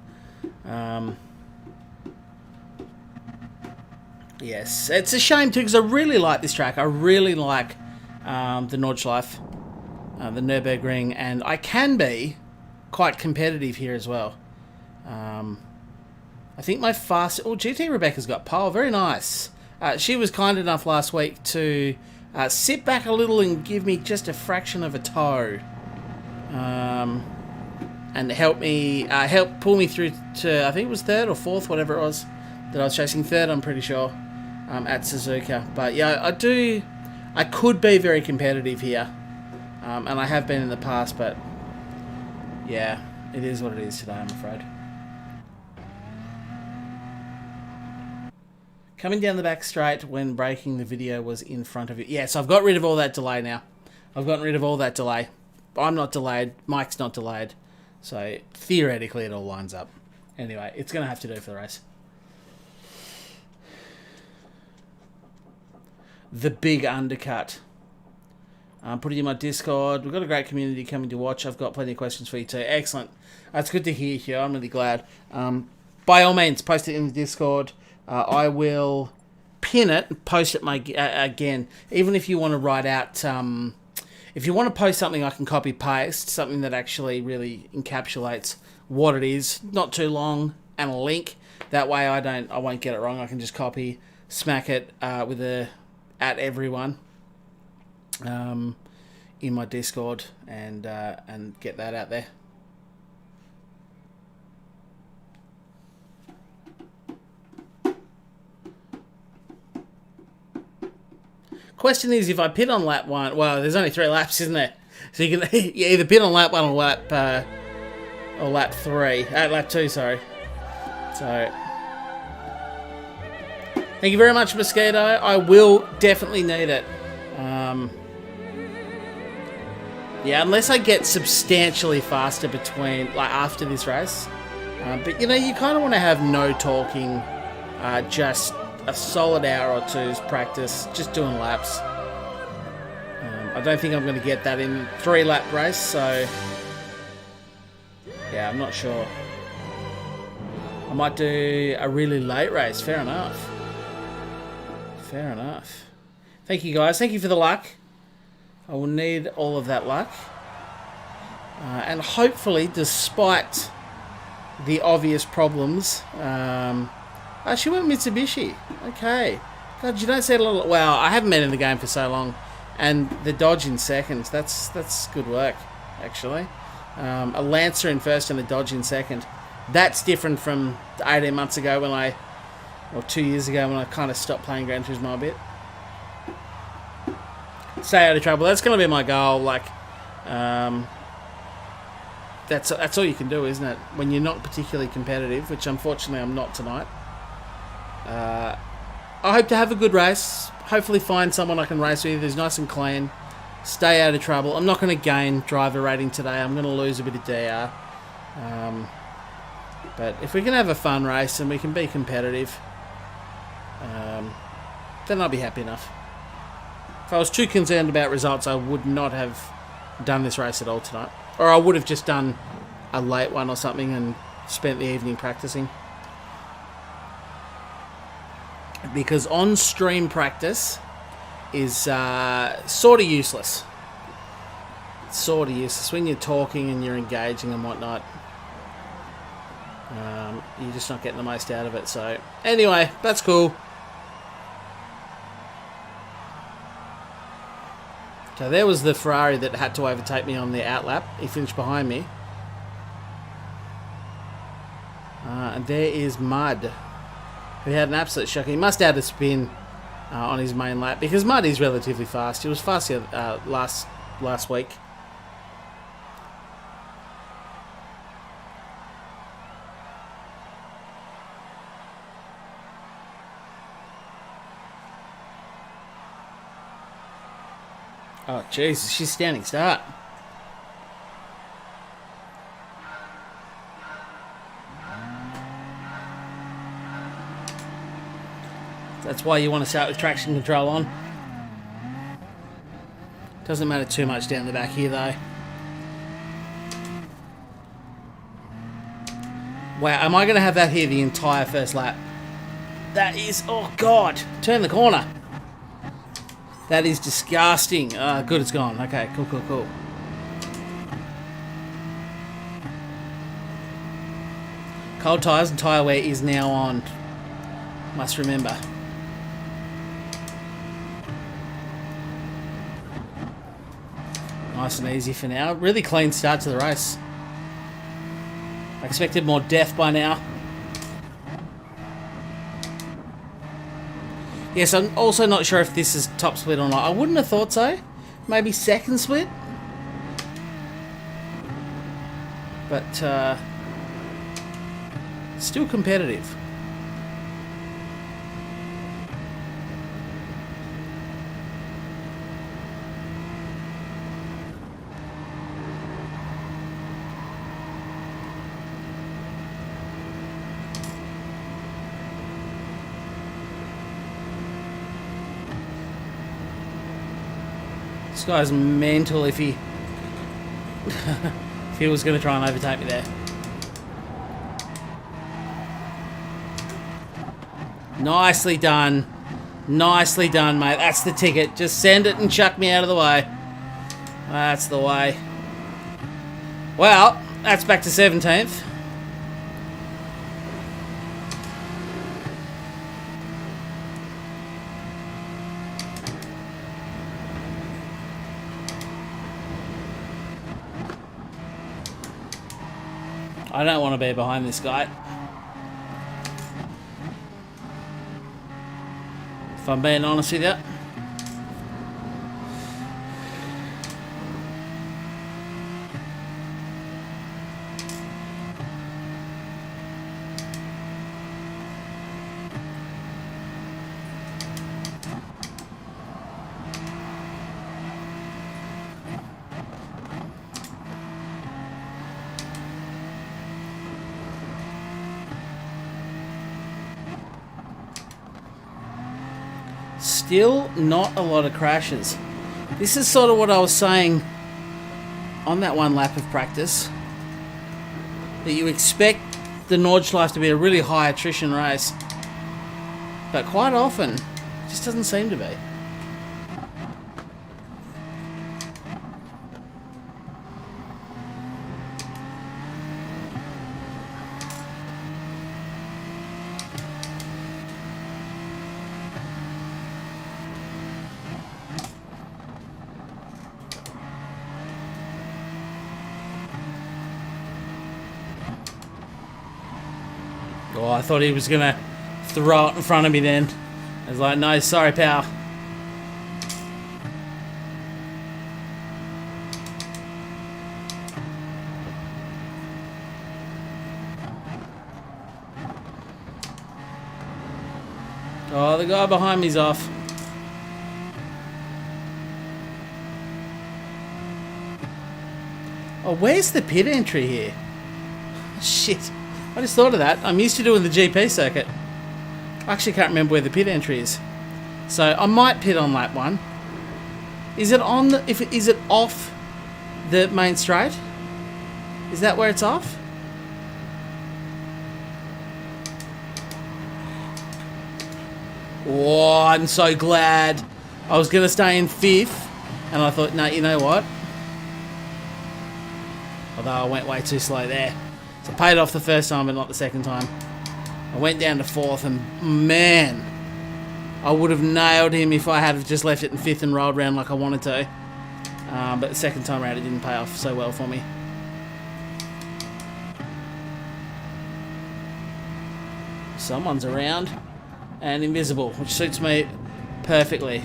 Yes, it's a shame too, because I really like this track. I really like the Nordschleife, the Nurburgring, and I can be quite competitive here as well. I think my fast... Oh, GT Rebecca's got pole. Very nice. She was kind enough last week to... sit back a little and give me just a fraction of a toe, and help pull me through to, I think it was 3rd or 4th, whatever it was that I was chasing. 3rd, I'm pretty sure, at Suzuka. But yeah, I could be very competitive here, and I have been in the past, but yeah, it is what it is today, I'm afraid. Coming down the back straight when braking, the video was in front of you. Yes, I've got rid of all that delay now. I've gotten rid of all that delay. I'm not delayed. Mike's not delayed. So theoretically, it all lines up. Anyway, it's going to have to do for the race. The big undercut. Put it in my Discord. We've got a great community coming to watch. I've got plenty of questions for you too. Excellent. That's good to hear, Hugh. I'm really glad. By all means, post it in the Discord. I will pin it and post it again. Even if you want to write out... if you want to post something I can copy-paste, something that actually really encapsulates what it is, not too long, and a link. That way I won't get it wrong. I can just copy, smack it with a at everyone in my Discord and get that out there. Question is, if I pit on lap 1, well, there's only 3 laps, isn't there? So you can you either pit on lap 1 or lap 3, lap 2, sorry. So, thank you very much, Mosquito. I will definitely need it. Yeah, unless I get substantially faster after this race. But you know, you kind of want to have no talking, just a solid hour or two's practice, just doing laps. I don't think I'm going to get that in 3-lap race, so yeah, I'm not sure. I might do a really late race. Fair enough. Fair enough. Thank you, guys. Thank you for the luck. I will need all of that luck. And hopefully, despite the obvious problems... she went Mitsubishi. Okay. God, you don't see a lot. Wow, I haven't been in the game for so long, and the Dodge in second. That's good work, actually. A Lancer in first and a Dodge in second. That's different from 18 months ago or 2 years ago when I kind of stopped playing Gran Turismo a bit. Stay out of trouble. That's going to be my goal. That's all you can do, isn't it? When you're not particularly competitive, which unfortunately I'm not tonight. I hope to have a good race. Hopefully find someone I can race with who's nice and clean. Stay out of trouble. I'm not going to gain driver rating today. I'm going to lose a bit of DR. But if we can have a fun race and we can be competitive, then I'll be happy enough. If I was too concerned about results, I would not have done this race at all tonight. Or I would have just done a late one or something and spent the evening practicing. Because on-stream practice is sort of useless. Sort of useless. When you're talking and you're engaging and whatnot, you're just not getting the most out of it. So, anyway, that's cool. So there was the Ferrari that had to overtake me on the outlap. He finished behind me. And there is Mud, who had an absolute shock. He must have had a spin on his main lap, because Mud is relatively fast. He was faster last week. Oh, Jesus, she's standing start. That's why you want to start with traction control on. Doesn't matter too much down the back here, though. Wow, am I going to have that here the entire first lap? That is... Oh, God. Turn the corner. That is disgusting. Good, it's gone. Okay, cool. Cold tyres and tyre wear is now on. Must remember. Nice and easy for now. Really clean start to the race. I expected more death by now. Yes, I'm also not sure if this is top split or not. I wouldn't have thought so. Maybe second split. But, still competitive. This guy's mental if he if he was going to try and overtake me there. Nicely done. Nicely done, mate. That's the ticket. Just send it and chuck me out of the way. That's the way. Well, that's back to 17th. I don't want to be behind this guy. If I'm being honest with you. Still not a lot of crashes. This is sort of what I was saying on that one lap of practice. That you expect the Nordschleife to be a really high attrition race. But quite often, it just doesn't seem to be. Oh, I thought he was going to throw it in front of me then. I was like, no, sorry, pal. Oh, the guy behind me's off. Oh, where's the pit entry here? Shit. I just thought of that. I'm used to doing the GP circuit. I actually can't remember where the pit entry is. So I might pit on lap 1. Is it on the is it off the main straight? Is that where it's off? Oh, I'm so glad. I was going to stay in 5th and I thought, no, you know what? Although I went way too slow there. So I paid off the first time but not the second time. I went down to 4th and man, I would have nailed him if I had just left it in 5th and rolled around like I wanted to. But the second time around it didn't pay off so well for me. Someone's around and invisible, which suits me perfectly.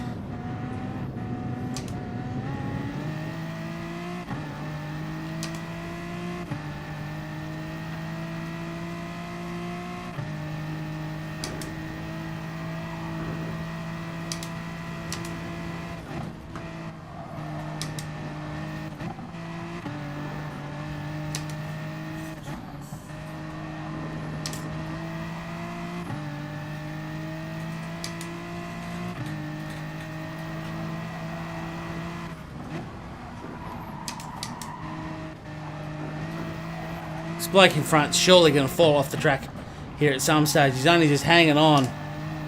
This bloke in front's surely going to fall off the track here at some stage. He's only just hanging on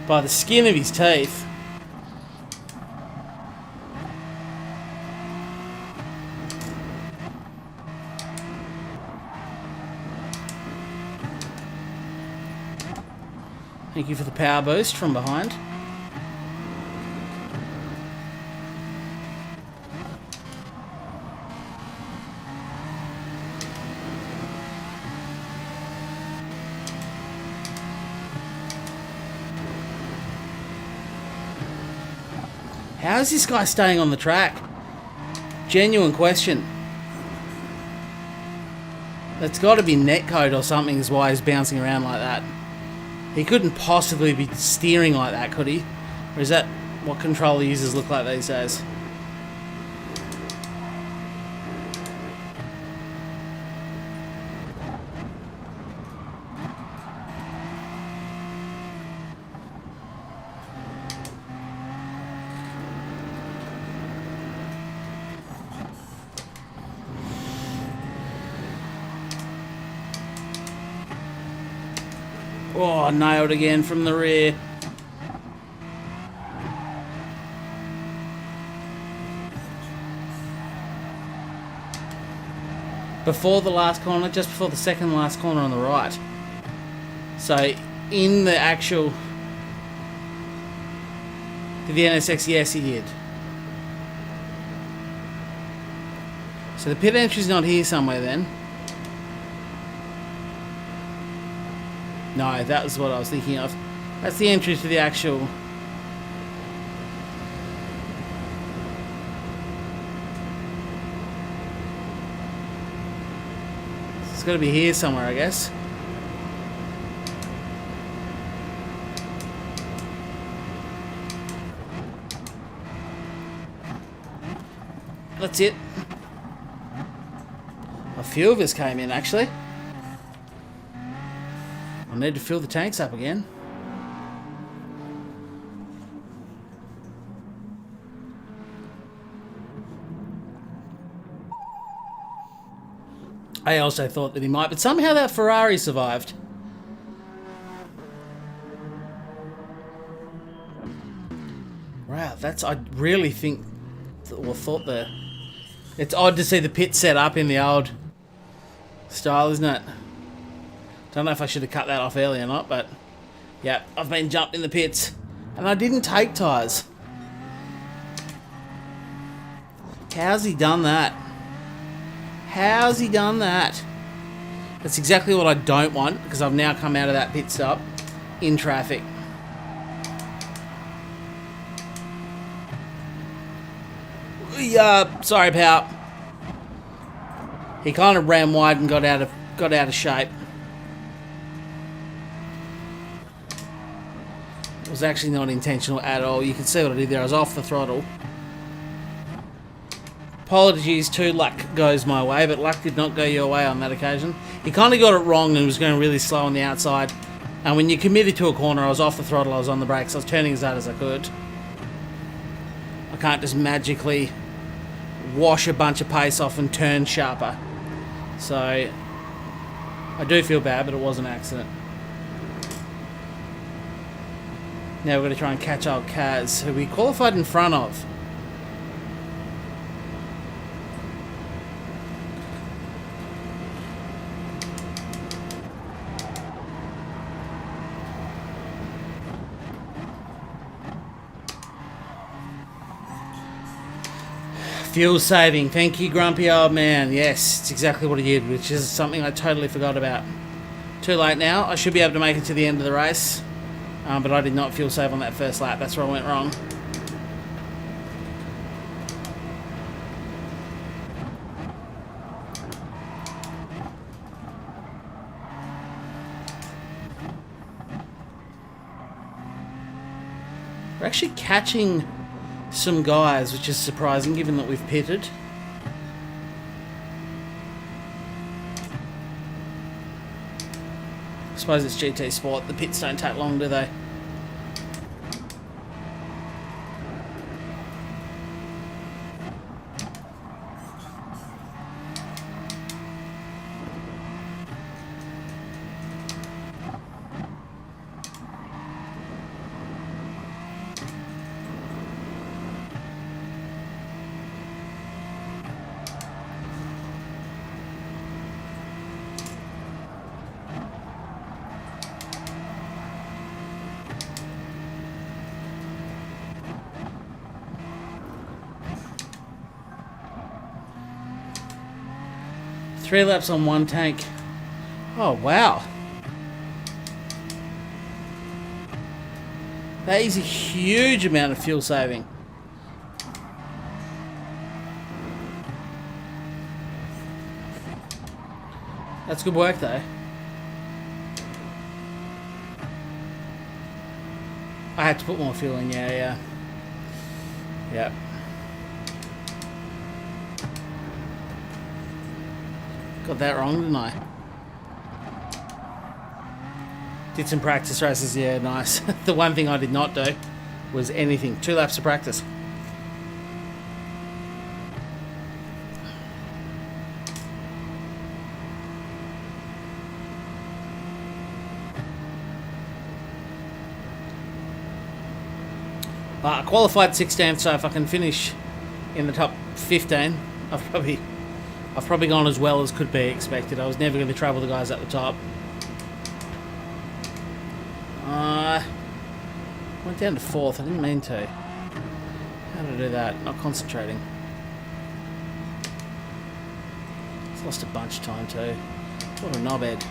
by the skin of his teeth. Thank you for the power boost from behind. How is this guy staying on the track? Genuine question. That's got to be netcode or something is why he's bouncing around like that. He couldn't possibly be steering like that, could he? Or is that what controller users look like these days? Oh, nailed again from the rear. Before the last corner, just before the second last corner on the right. So, in the actual... Did the NSX? Yes, he did. So the pit entry's not here somewhere then. No, that was what I was thinking of. That's the entry to the actual... It's got to be here somewhere, I guess. That's it. A few of us came in, actually. I need to fill the tanks up again. I also thought that he might, but somehow that Ferrari survived. Wow, that's... I really think... Or thought the... It's odd to see the pit set up in the old style, isn't it? Don't know if I should have cut that off early or not, but... Yeah, I've been jumped in the pits. And I didn't take tyres. How's he done that? How's he done that? That's exactly what I don't want, because I've now come out of that pit stop in traffic. Sorry, pal. He kind of ran wide and got out of shape. It was actually not intentional at all. You can see what I did there. I was off the throttle. Apologies too, luck goes my way, but luck did not go your way on that occasion. He kind of got it wrong and was going really slow on the outside. And when you're committed to a corner, I was off the throttle, I was on the brakes, I was turning as hard as I could. I can't just magically wash a bunch of pace off and turn sharper. So, I do feel bad, but it was an accident. Now we're going to try and catch old Kaz, who we qualified in front of. Fuel saving. Thank you, grumpy old man. Yes, it's exactly what he did, which is something I totally forgot about. Too late now. I should be able to make it to the end of the race, but I did not fuel save on that first lap. That's where I went wrong. We're actually catching some guys, which is surprising given that we've pitted. I suppose it's GT Sport. The pits don't take long, do they? Three laps on one tank. Oh, wow. That is a huge amount of fuel saving. That's good work, though. I had to put more fuel in, yeah. Yep. Got that wrong, didn't I? Did some practice races, yeah, nice. The one thing I did not do was anything. 2 laps of practice. I qualified 16th, so if I can finish in the top 15, I've probably gone as well as could be expected. I was never going to trouble the guys at the top. Went down to 4th. I didn't mean to. How did I do that? Not concentrating. It's lost a bunch of time too. What a knobhead.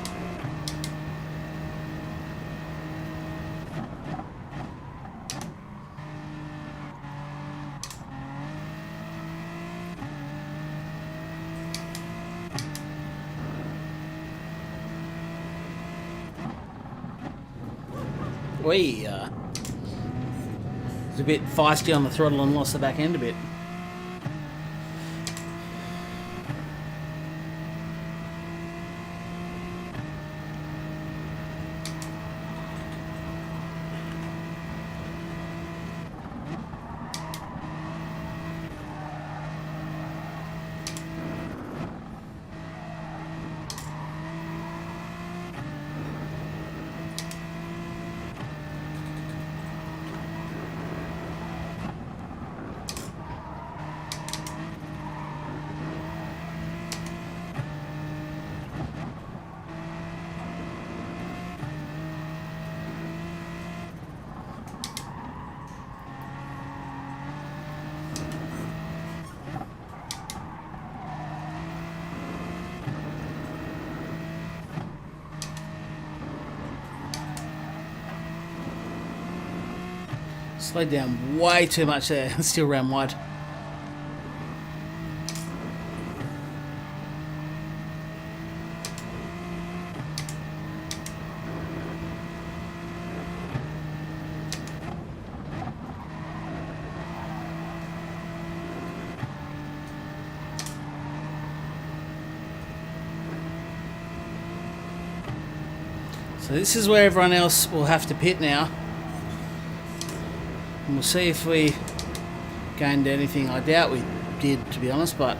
We was a bit feisty on the throttle and lost the back end a bit. Slowed down way too much there. Still ran wide. So this is where everyone else will have to pit now. And we'll see if we gained anything. I doubt we did, to be honest, but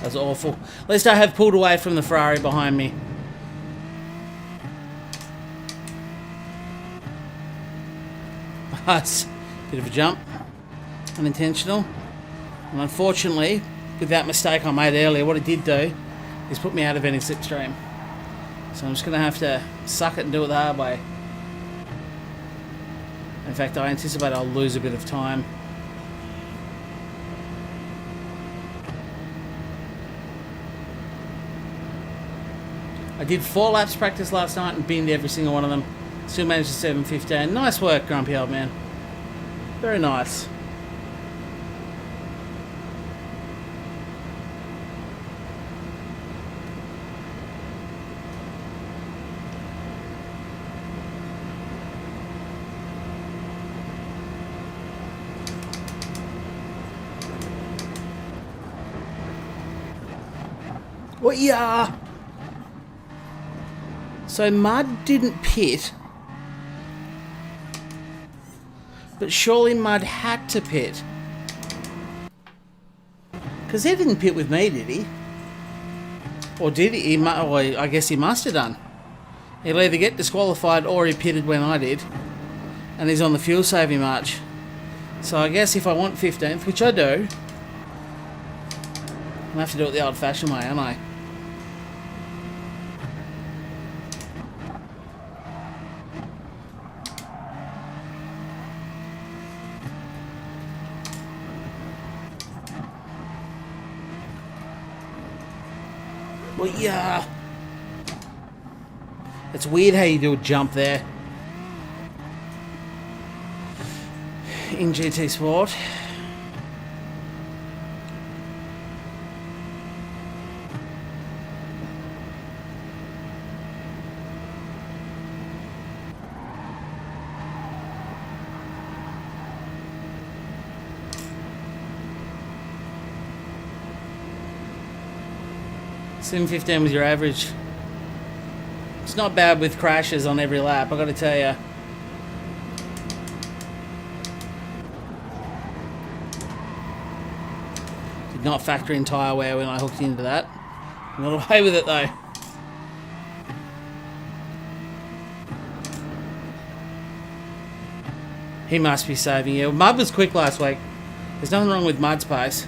that's awful. At least I have pulled away from the Ferrari behind me. That's a bit of a jump. Unintentional. And unfortunately, with that mistake I made earlier, what it did do is put me out of any slipstream. So I'm just going to have to suck it and do it the hard way. In fact, I anticipate I'll lose a bit of time. I did 4 laps practice last night and binned every single one of them. Still managed to 7:15. Nice work, grumpy old man. Very nice. Well, yeah. So Mud didn't pit, but surely Mud had to pit, because he didn't pit with me, did he? Or did he? Well, I guess he must have done. He'll either get disqualified or he pitted when I did, and he's on the fuel saving march. So I guess if I want 15th, which I do, I'll have to do it the old-fashioned way, aren't I? Well, yeah. It's weird how you do a jump there in GT Sport. $7.15 was your average. It's not bad with crashes on every lap, I gotta tell you. Did not factor in tyre wear when I hooked into that. Got away with it though. He must be saving you. Mud was quick last week. There's nothing wrong with Mud's pace.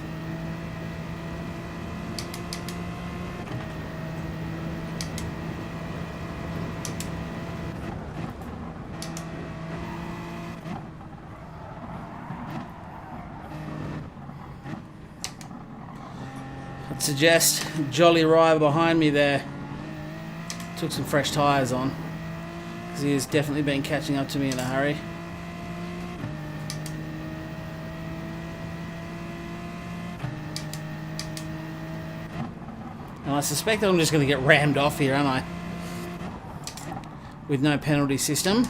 I'd suggest Jolly Rye behind me there took some fresh tyres on, because he has definitely been catching up to me in a hurry. And I suspect that I'm just going to get rammed off here, aren't I? With no penalty system.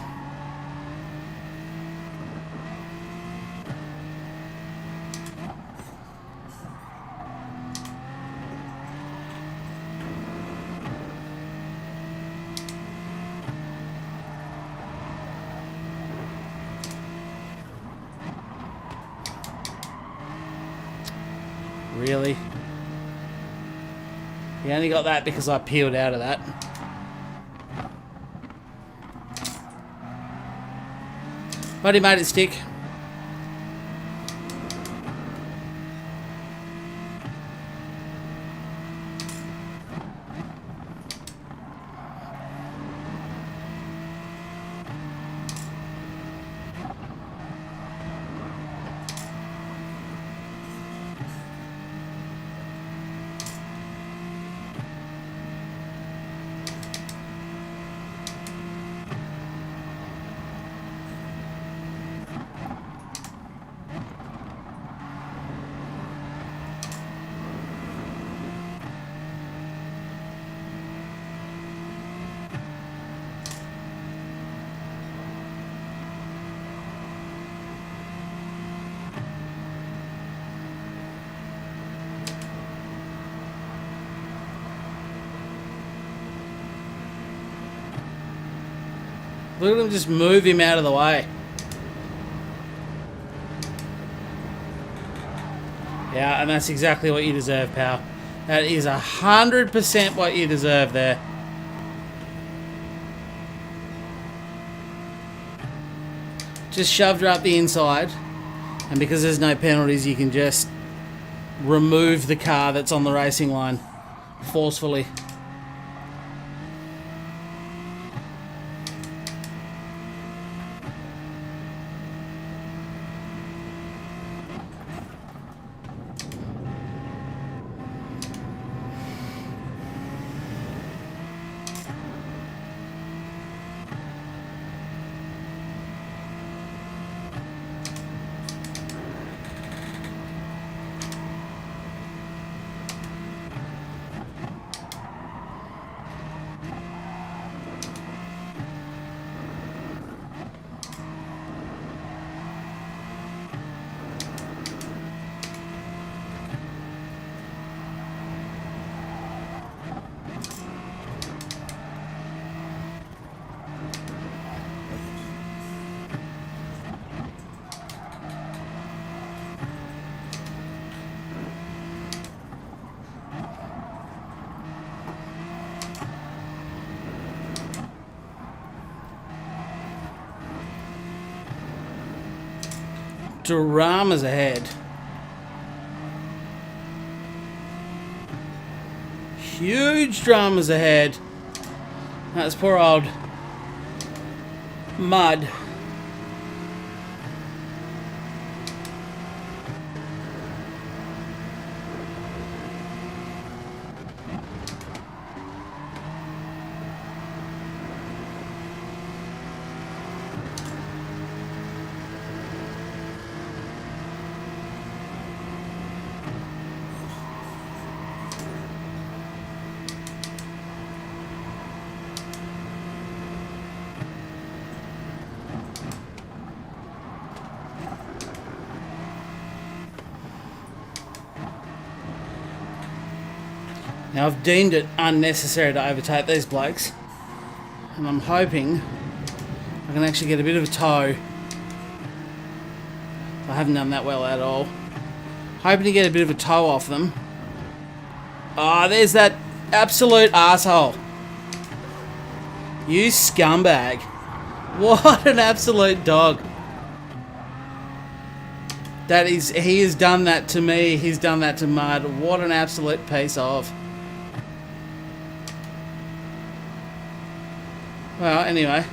Really? He only got that because I peeled out of that. But he made it stick. Look at him just move him out of the way. Yeah, and that's exactly what you deserve, pal. That is 100% what you deserve there. Just shoved her up the inside, and because there's no penalties, you can just remove the car that's on the racing line forcefully. Dramas ahead. Huge dramas ahead. That's poor old Mud. Now I've deemed it unnecessary to overtake these blokes, and I'm hoping I can actually get a bit of a tow. I haven't done that well at all. Hoping to get a bit of a toe off them. Oh, there's that absolute asshole. You scumbag. What an absolute dog. He has done that to me. He's done that to Mud. What an absolute piece of. Well, anyway.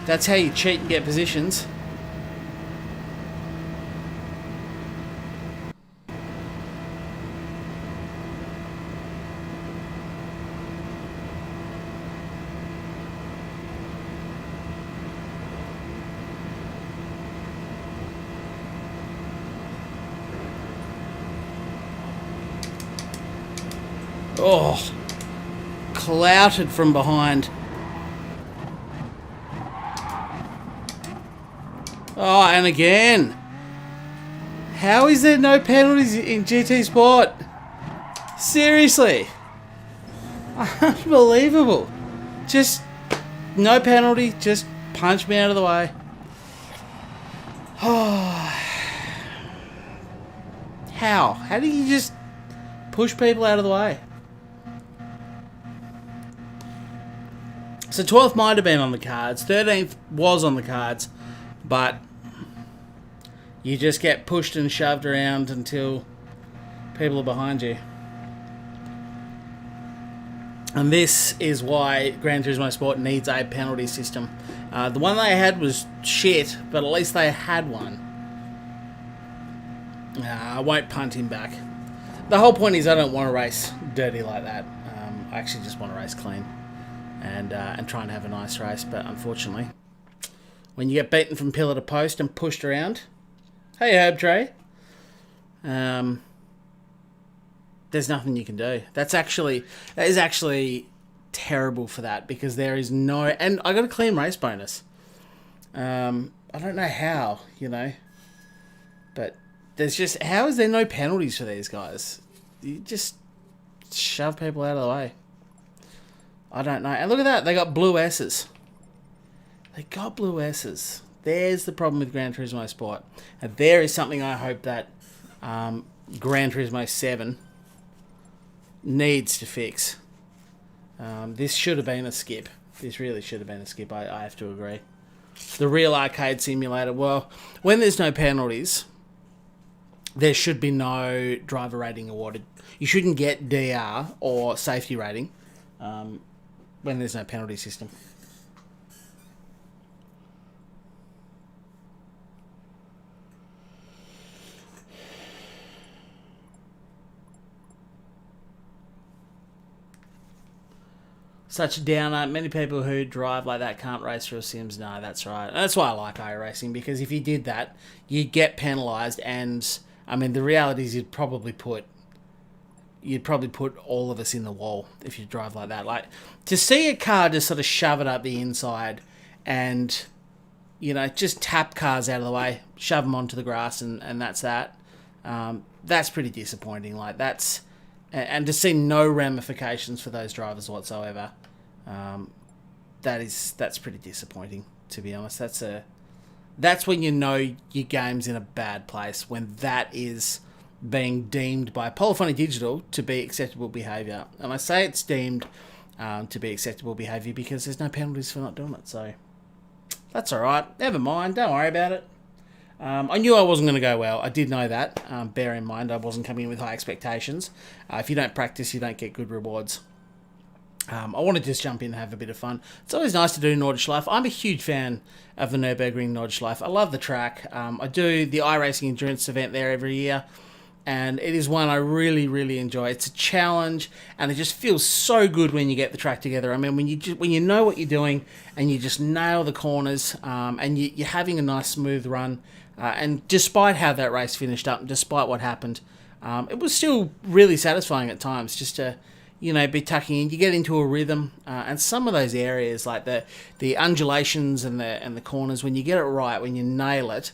That's how you cheat and get positions. Oh, clouted from behind. Oh, and again. How is there no penalties in GT Sport? Seriously. Unbelievable. Just no penalty. Just punch me out of the way. Oh. How? How do you just push people out of the way? So 12th might have been on the cards. 13th was on the cards. But you just get pushed and shoved around until people are behind you. And this is why Gran Turismo Sport needs a penalty system. The one they had was shit, but at least they had one. I won't punt him back. The whole point is I don't want to race dirty like that. I actually just want to race clean and try and have a nice race. But unfortunately, when you get beaten from pillar to post and pushed around, hey Herb Tray, there's nothing you can do. That is actually terrible for that, because there is no, and I got a clean race bonus. I don't know how, but there's just, how is there no penalties for these guys? You just shove people out of the way. I don't know. And look at that, they got blue S's. They got blue S's. There's the problem with Gran Turismo Sport. And there is something I hope that Gran Turismo 7 needs to fix. This should have been a skip. This really should have been a skip, I have to agree. The real arcade simulator, well, when there's no penalties, there should be no driver rating awarded. You shouldn't get DR or safety rating when there's no penalty system. Such a downer. Many people who drive like that can't race through Sims. No, that's right. That's why I like iRacing, because if you did that, you'd get penalised, and I mean the reality is you'd probably put all of us in the wall if you drive like that. Like, to see a car just sort of shove it up the inside and, just tap cars out of the way, shove them onto the grass, and that's that. That's pretty disappointing. Like, and to see no ramifications for those drivers whatsoever, that's pretty disappointing, to be honest. That's when you know your game's in a bad place, when that is being deemed by Polyphony Digital to be acceptable behaviour. And I say it's deemed to be acceptable behaviour because there's no penalties for not doing it. So that's all right. Never mind. Don't worry about it. I knew I wasn't going to go well. I did know that. Bear in mind, I wasn't coming in with high expectations. If you don't practice, you don't get good rewards. I want to just jump in and have a bit of fun. It's always nice to do Nordschleife. I'm a huge fan of the Nurburgring Nordschleife. I love the track. I do the iRacing Endurance event there every year, and it is one I really, really enjoy. It's a challenge, and it just feels so good when you get the track together. I mean, when you know what you're doing, and you just nail the corners, and you're having a nice smooth run, and despite how that race finished up, and despite what happened, it was still really satisfying at times just to, be tucking in. You get into a rhythm, and some of those areas, like the undulations and the corners, when you get it right, when you nail it,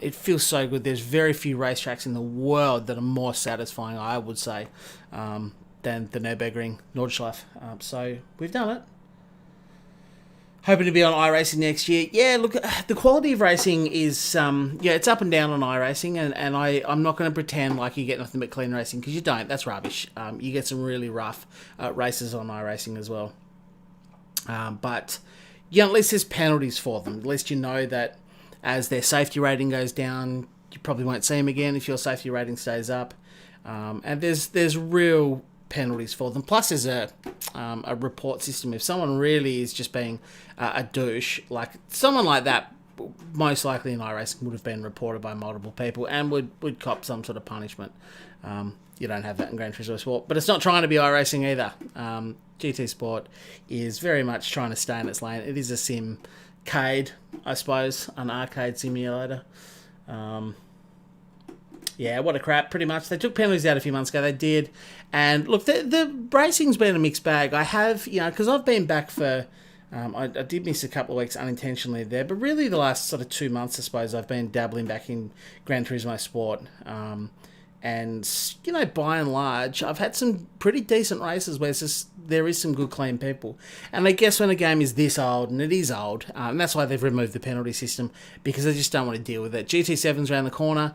it feels so good. There's very few racetracks in the world that are more satisfying, I would say, than the Nurburgring Nordschleife. So we've done it. Hoping to be on iRacing next year. Yeah, look, the quality of racing is, it's up and down on iRacing, and I'm not going to pretend like you get nothing but clean racing, because you don't. That's rubbish. You get some really rough races on iRacing as well. But, yeah, at least there's penalties for them. At least you know that as their safety rating goes down, you probably won't see them again if your safety rating stays up. And there's real penalties for them. Plus, there's a report system. If someone really is just being a douche, like someone like that, most likely in iRacing would have been reported by multiple people and would cop some sort of punishment. You don't have that in Gran Turismo Sport, but it's not trying to be iRacing either. GT Sport is very much trying to stay in its lane. It is a simcade, I suppose, an arcade simulator. Yeah, what a crap, pretty much. They took penalties out a few months ago, they did. And look, the racing's been a mixed bag. I have, because I've been back for, I did miss a couple of weeks unintentionally there, but really the last sort of 2 months, I suppose, I've been dabbling back in Gran Turismo Sport. And, by and large, I've had some pretty decent races where there is some good, clean people. And I guess when a game is this old, and it is old, and that's why they've removed the penalty system, because they just don't want to deal with it. GT7's around the corner.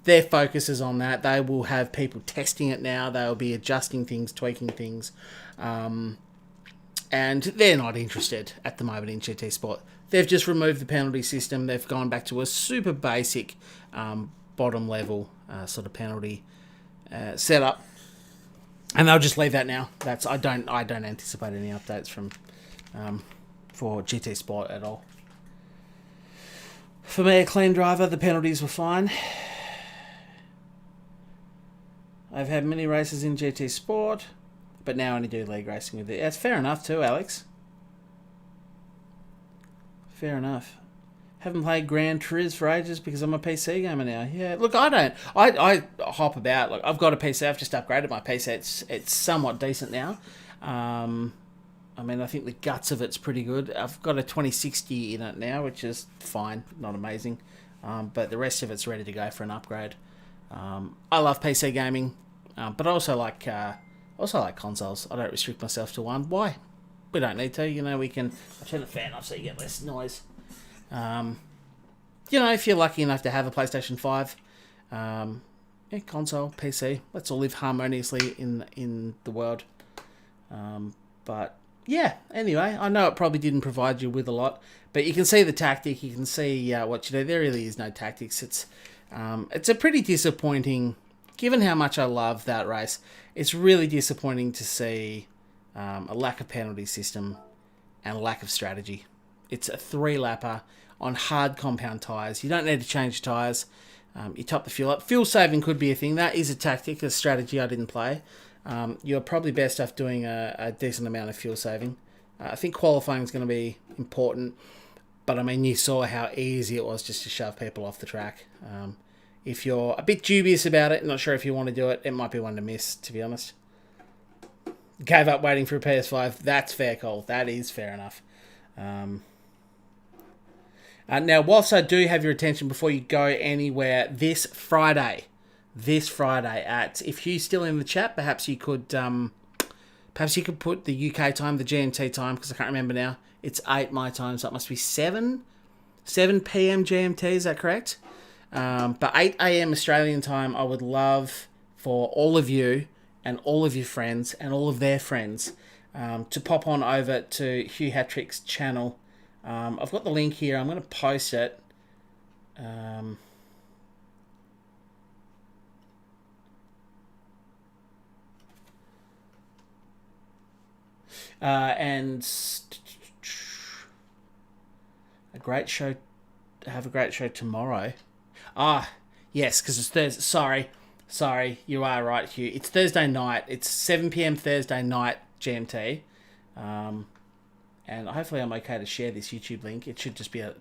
Their focus is on that. They will have people testing it now. They'll be adjusting things, tweaking things. And they're not interested at the moment in GT Sport. They've just removed the penalty system. They've gone back to a super basic bottom level sort of penalty setup, and they'll just leave that now. I don't anticipate any updates from for GT Sport at all. For me, a clean driver, the penalties were fine. I've had many races in GT Sport, but now I only do league racing with it. That's fair enough too, Alex. Fair enough. Haven't played Gran Turismo for ages because I'm a PC gamer now. Yeah, look, I don't. I hop about. Like, I've got a PC. I've just upgraded my PC. It's somewhat decent now. I think the guts of it's pretty good. I've got a 2060 in it now, which is fine, not amazing. But the rest of it's ready to go for an upgrade. I love PC gaming, but I also like consoles. I don't restrict myself to one. Why? We don't need to. We can. I'll turn the fan off so you get less noise. If you're lucky enough to have a PlayStation 5, console, PC, let's all live harmoniously in the world. But yeah, anyway, I know it probably didn't provide you with a lot, but you can see the tactic, you can see what you do. There really is no tactics. It's a pretty disappointing, given how much I love that race, it's really disappointing to see a lack of penalty system and a lack of strategy. It's a 3-lapper on hard compound tyres. You don't need to change tyres. You top the fuel up. Fuel saving could be a thing. That is a tactic, a strategy I didn't play. You're probably best off doing a decent amount of fuel saving. I think qualifying is going to be important. But, you saw how easy it was just to shove people off the track. If you're a bit dubious about it, not sure if you want to do it, it might be one to miss, to be honest. Gave up waiting for a PS5. That's fair call. That is fair enough. Now, whilst I do have your attention before you go anywhere, this Friday at, if Hugh's still in the chat, perhaps you could put the UK time, the GMT time, because I can't remember now. It's 8 my time, so it must be 7 p.m. GMT, is that correct? But 8 a.m. Australian time, I would love for all of you and all of your friends and all of their friends to pop on over to Hugh Hattrick's channel. I've got the link here. I'm going to post it. And a great show. Have a great show tomorrow. Yes, because it's Thursday. Sorry, you are right, Hugh. It's Thursday night. It's 7 p.m. Thursday night GMT. And hopefully I'm okay to share this YouTube link. It should just be a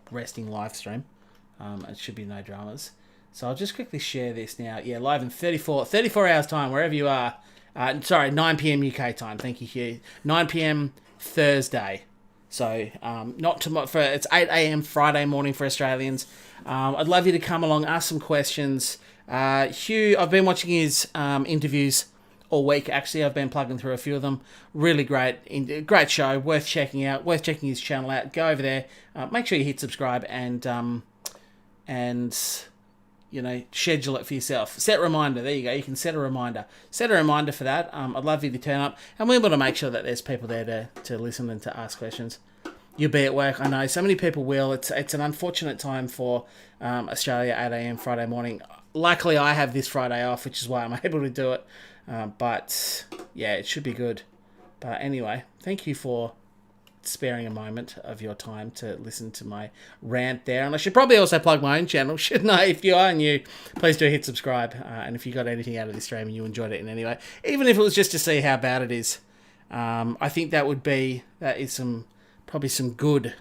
resting live stream. It should be no dramas. So I'll just quickly share this now. Yeah, live in 34 hours time, wherever you are. 9 p.m. UK time. Thank you, Hugh. 9 p.m. Thursday. So not tomorrow. It's 8 a.m. Friday morning for Australians. I'd love you to come along, ask some questions. Hugh, I've been watching his interviews all week. Actually, I've been plugging through a few of them. Really great show, worth checking out, worth checking his channel out. Go over there, make sure you hit subscribe, and you know, schedule it for yourself. Set a reminder. There you go. You can set a reminder. Set a reminder for that. I'd love you to turn up, and we want to make sure that there's people there to listen and to ask questions. You'll be at work, I know. So many people will. It's an unfortunate time for Australia, 8 a.m. Friday morning. Luckily, I have this Friday off, which is why I'm able to do it. But, yeah, it should be good. But anyway, thank you for sparing a moment of your time to listen to my rant there. And I should probably also plug my own channel, shouldn't I? If you are new, please do hit subscribe. And if you got anything out of this stream and you enjoyed it in any way, even if it was just to see how bad it is, I think that is probably some good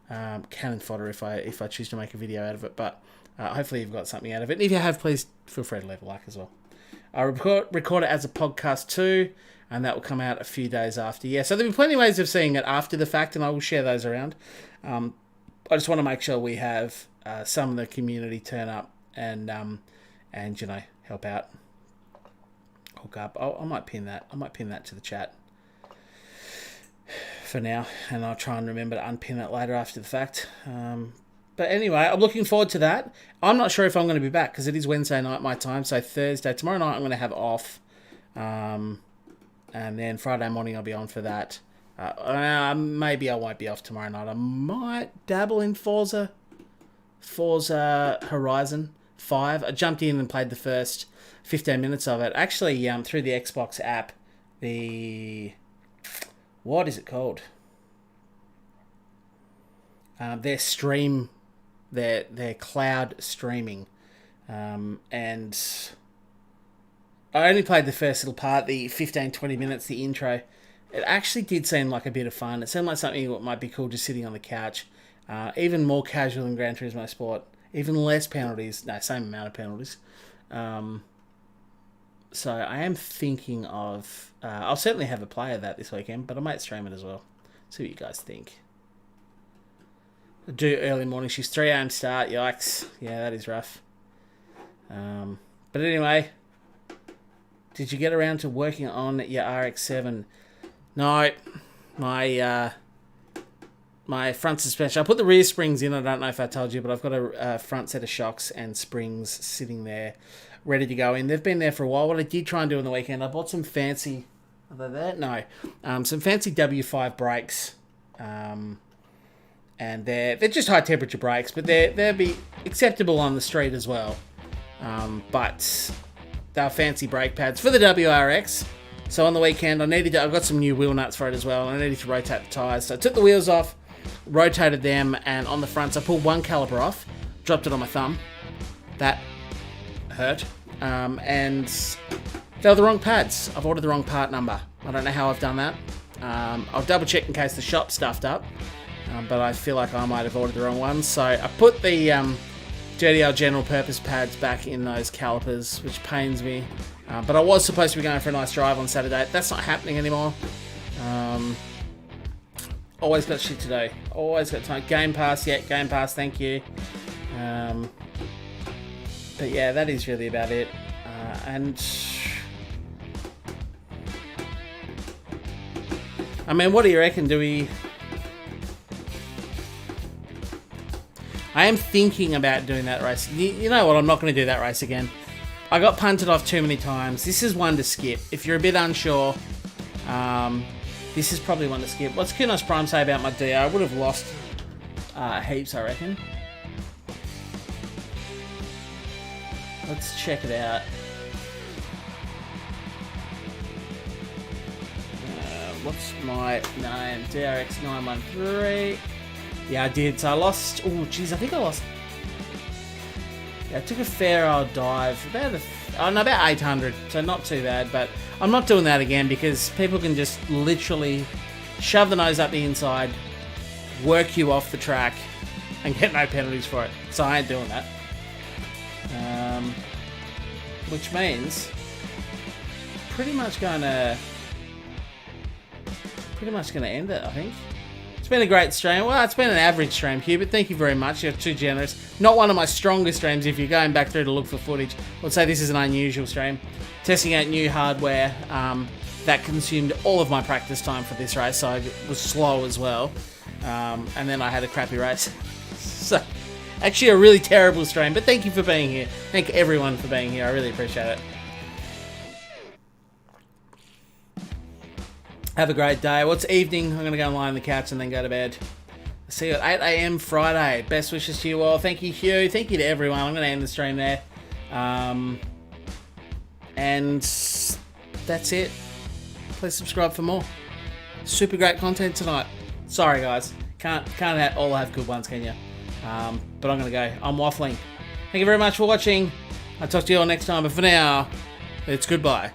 cannon fodder if I choose to make a video out of it. But hopefully you've got something out of it. And if you have, please feel free to leave a like as well. I'll record it as a podcast too, and that will come out a few days after. Yeah, so there'll be plenty of ways of seeing it after the fact, and I will share those around. I just want to make sure we have some of the community turn up and you know, help out. Hook up. I might pin that. I might pin that to the chat for now, and I'll try and remember to unpin it later after the fact. But anyway, I'm looking forward to that. I'm not sure if I'm going to be back because it is Wednesday night my time, so tomorrow night I'm going to have off, and then Friday morning I'll be on for that. Maybe I won't be off tomorrow night. I might dabble in Forza Horizon 5. I jumped in and played the first 15 minutes of it. Actually, through the Xbox app, what is it called? Their cloud streaming, and I only played the first little part, the 15-20 minutes, the intro. It actually did seem like a bit of fun. It seemed like something that might be cool just sitting on the couch. Even more casual than Gran Turismo Sport. Even less penalties. No, same amount of penalties. So I am thinking of... I'll certainly have a play of that this weekend, but I might stream it as well. See what you guys think. I do early morning shifts, 3 a.m. start. Yikes. Yeah, that is rough. But anyway, did you get around to working on your RX-7? No, my front suspension. I put the rear springs in. I don't know if I told you, but I've got a front set of shocks and springs sitting there, ready to go in. They've been there for a while. What I did try and do on the weekend, I bought some fancy... Are they there? No. Some fancy W5 brakes. And they're just high temperature brakes, but they'll be acceptable on the street as well. But they're fancy brake pads for the WRX. So on the weekend, I've got some new wheel nuts for it as well, and I needed to rotate the tyres. So I took the wheels off, rotated them, and on the fronts, I pulled one caliper off, dropped it on my thumb. That hurt. And they were the wrong pads. I've ordered the wrong part number. I don't know how I've done that. I'll double check in case the shop stuffed up. But I feel like I might have ordered the wrong one. So I put the dirty old general purpose pads back in those calipers, which pains me. But I was supposed to be going for a nice drive on Saturday. That's not happening anymore. Always got shit to do. Always got time. Game Pass, yeah, Game Pass, thank you. But yeah, that is really about it. And I mean, what do you reckon? I am thinking about doing that race. You know what? I'm not going to do that race again. I got punted off too many times. This is one to skip. If you're a bit unsure, this is probably one to skip. What's Kunos Prime say about my DO? I would have lost heaps, I reckon. Let's check it out. What's my name? DRX913. Yeah, I did. So I lost... Oh, jeez, I think I lost... Yeah, I took a fair old dive. About 800. So not too bad. But I'm not doing that again because people can just literally shove the nose up the inside, work you off the track, and get no penalties for it. So I ain't doing that. Which means... Pretty much going to end it, I think. It's been a great stream. Well, it's been an average stream, Hubert. Thank you very much. You're too generous. Not one of my strongest streams if you're going back through to look for footage. I would say this is an unusual stream. Testing out new hardware that consumed all of my practice time for this race, so I was slow as well. And then I had a crappy race. So, actually a really terrible stream, but thank you for being here. Thank everyone for being here. I really appreciate it. Have a great day. Well, it's evening. I'm going to go and lie on the couch and then go to bed. See you at 8 a.m. Friday. Best wishes to you all. Thank you, Hugh. Thank you to everyone. I'm going to end the stream there. And that's it. Please subscribe for more. Super great content tonight. Sorry, guys. Can't all have good ones, can you? But I'm going to go. I'm waffling. Thank you very much for watching. I'll talk to you all next time. But for now, it's goodbye.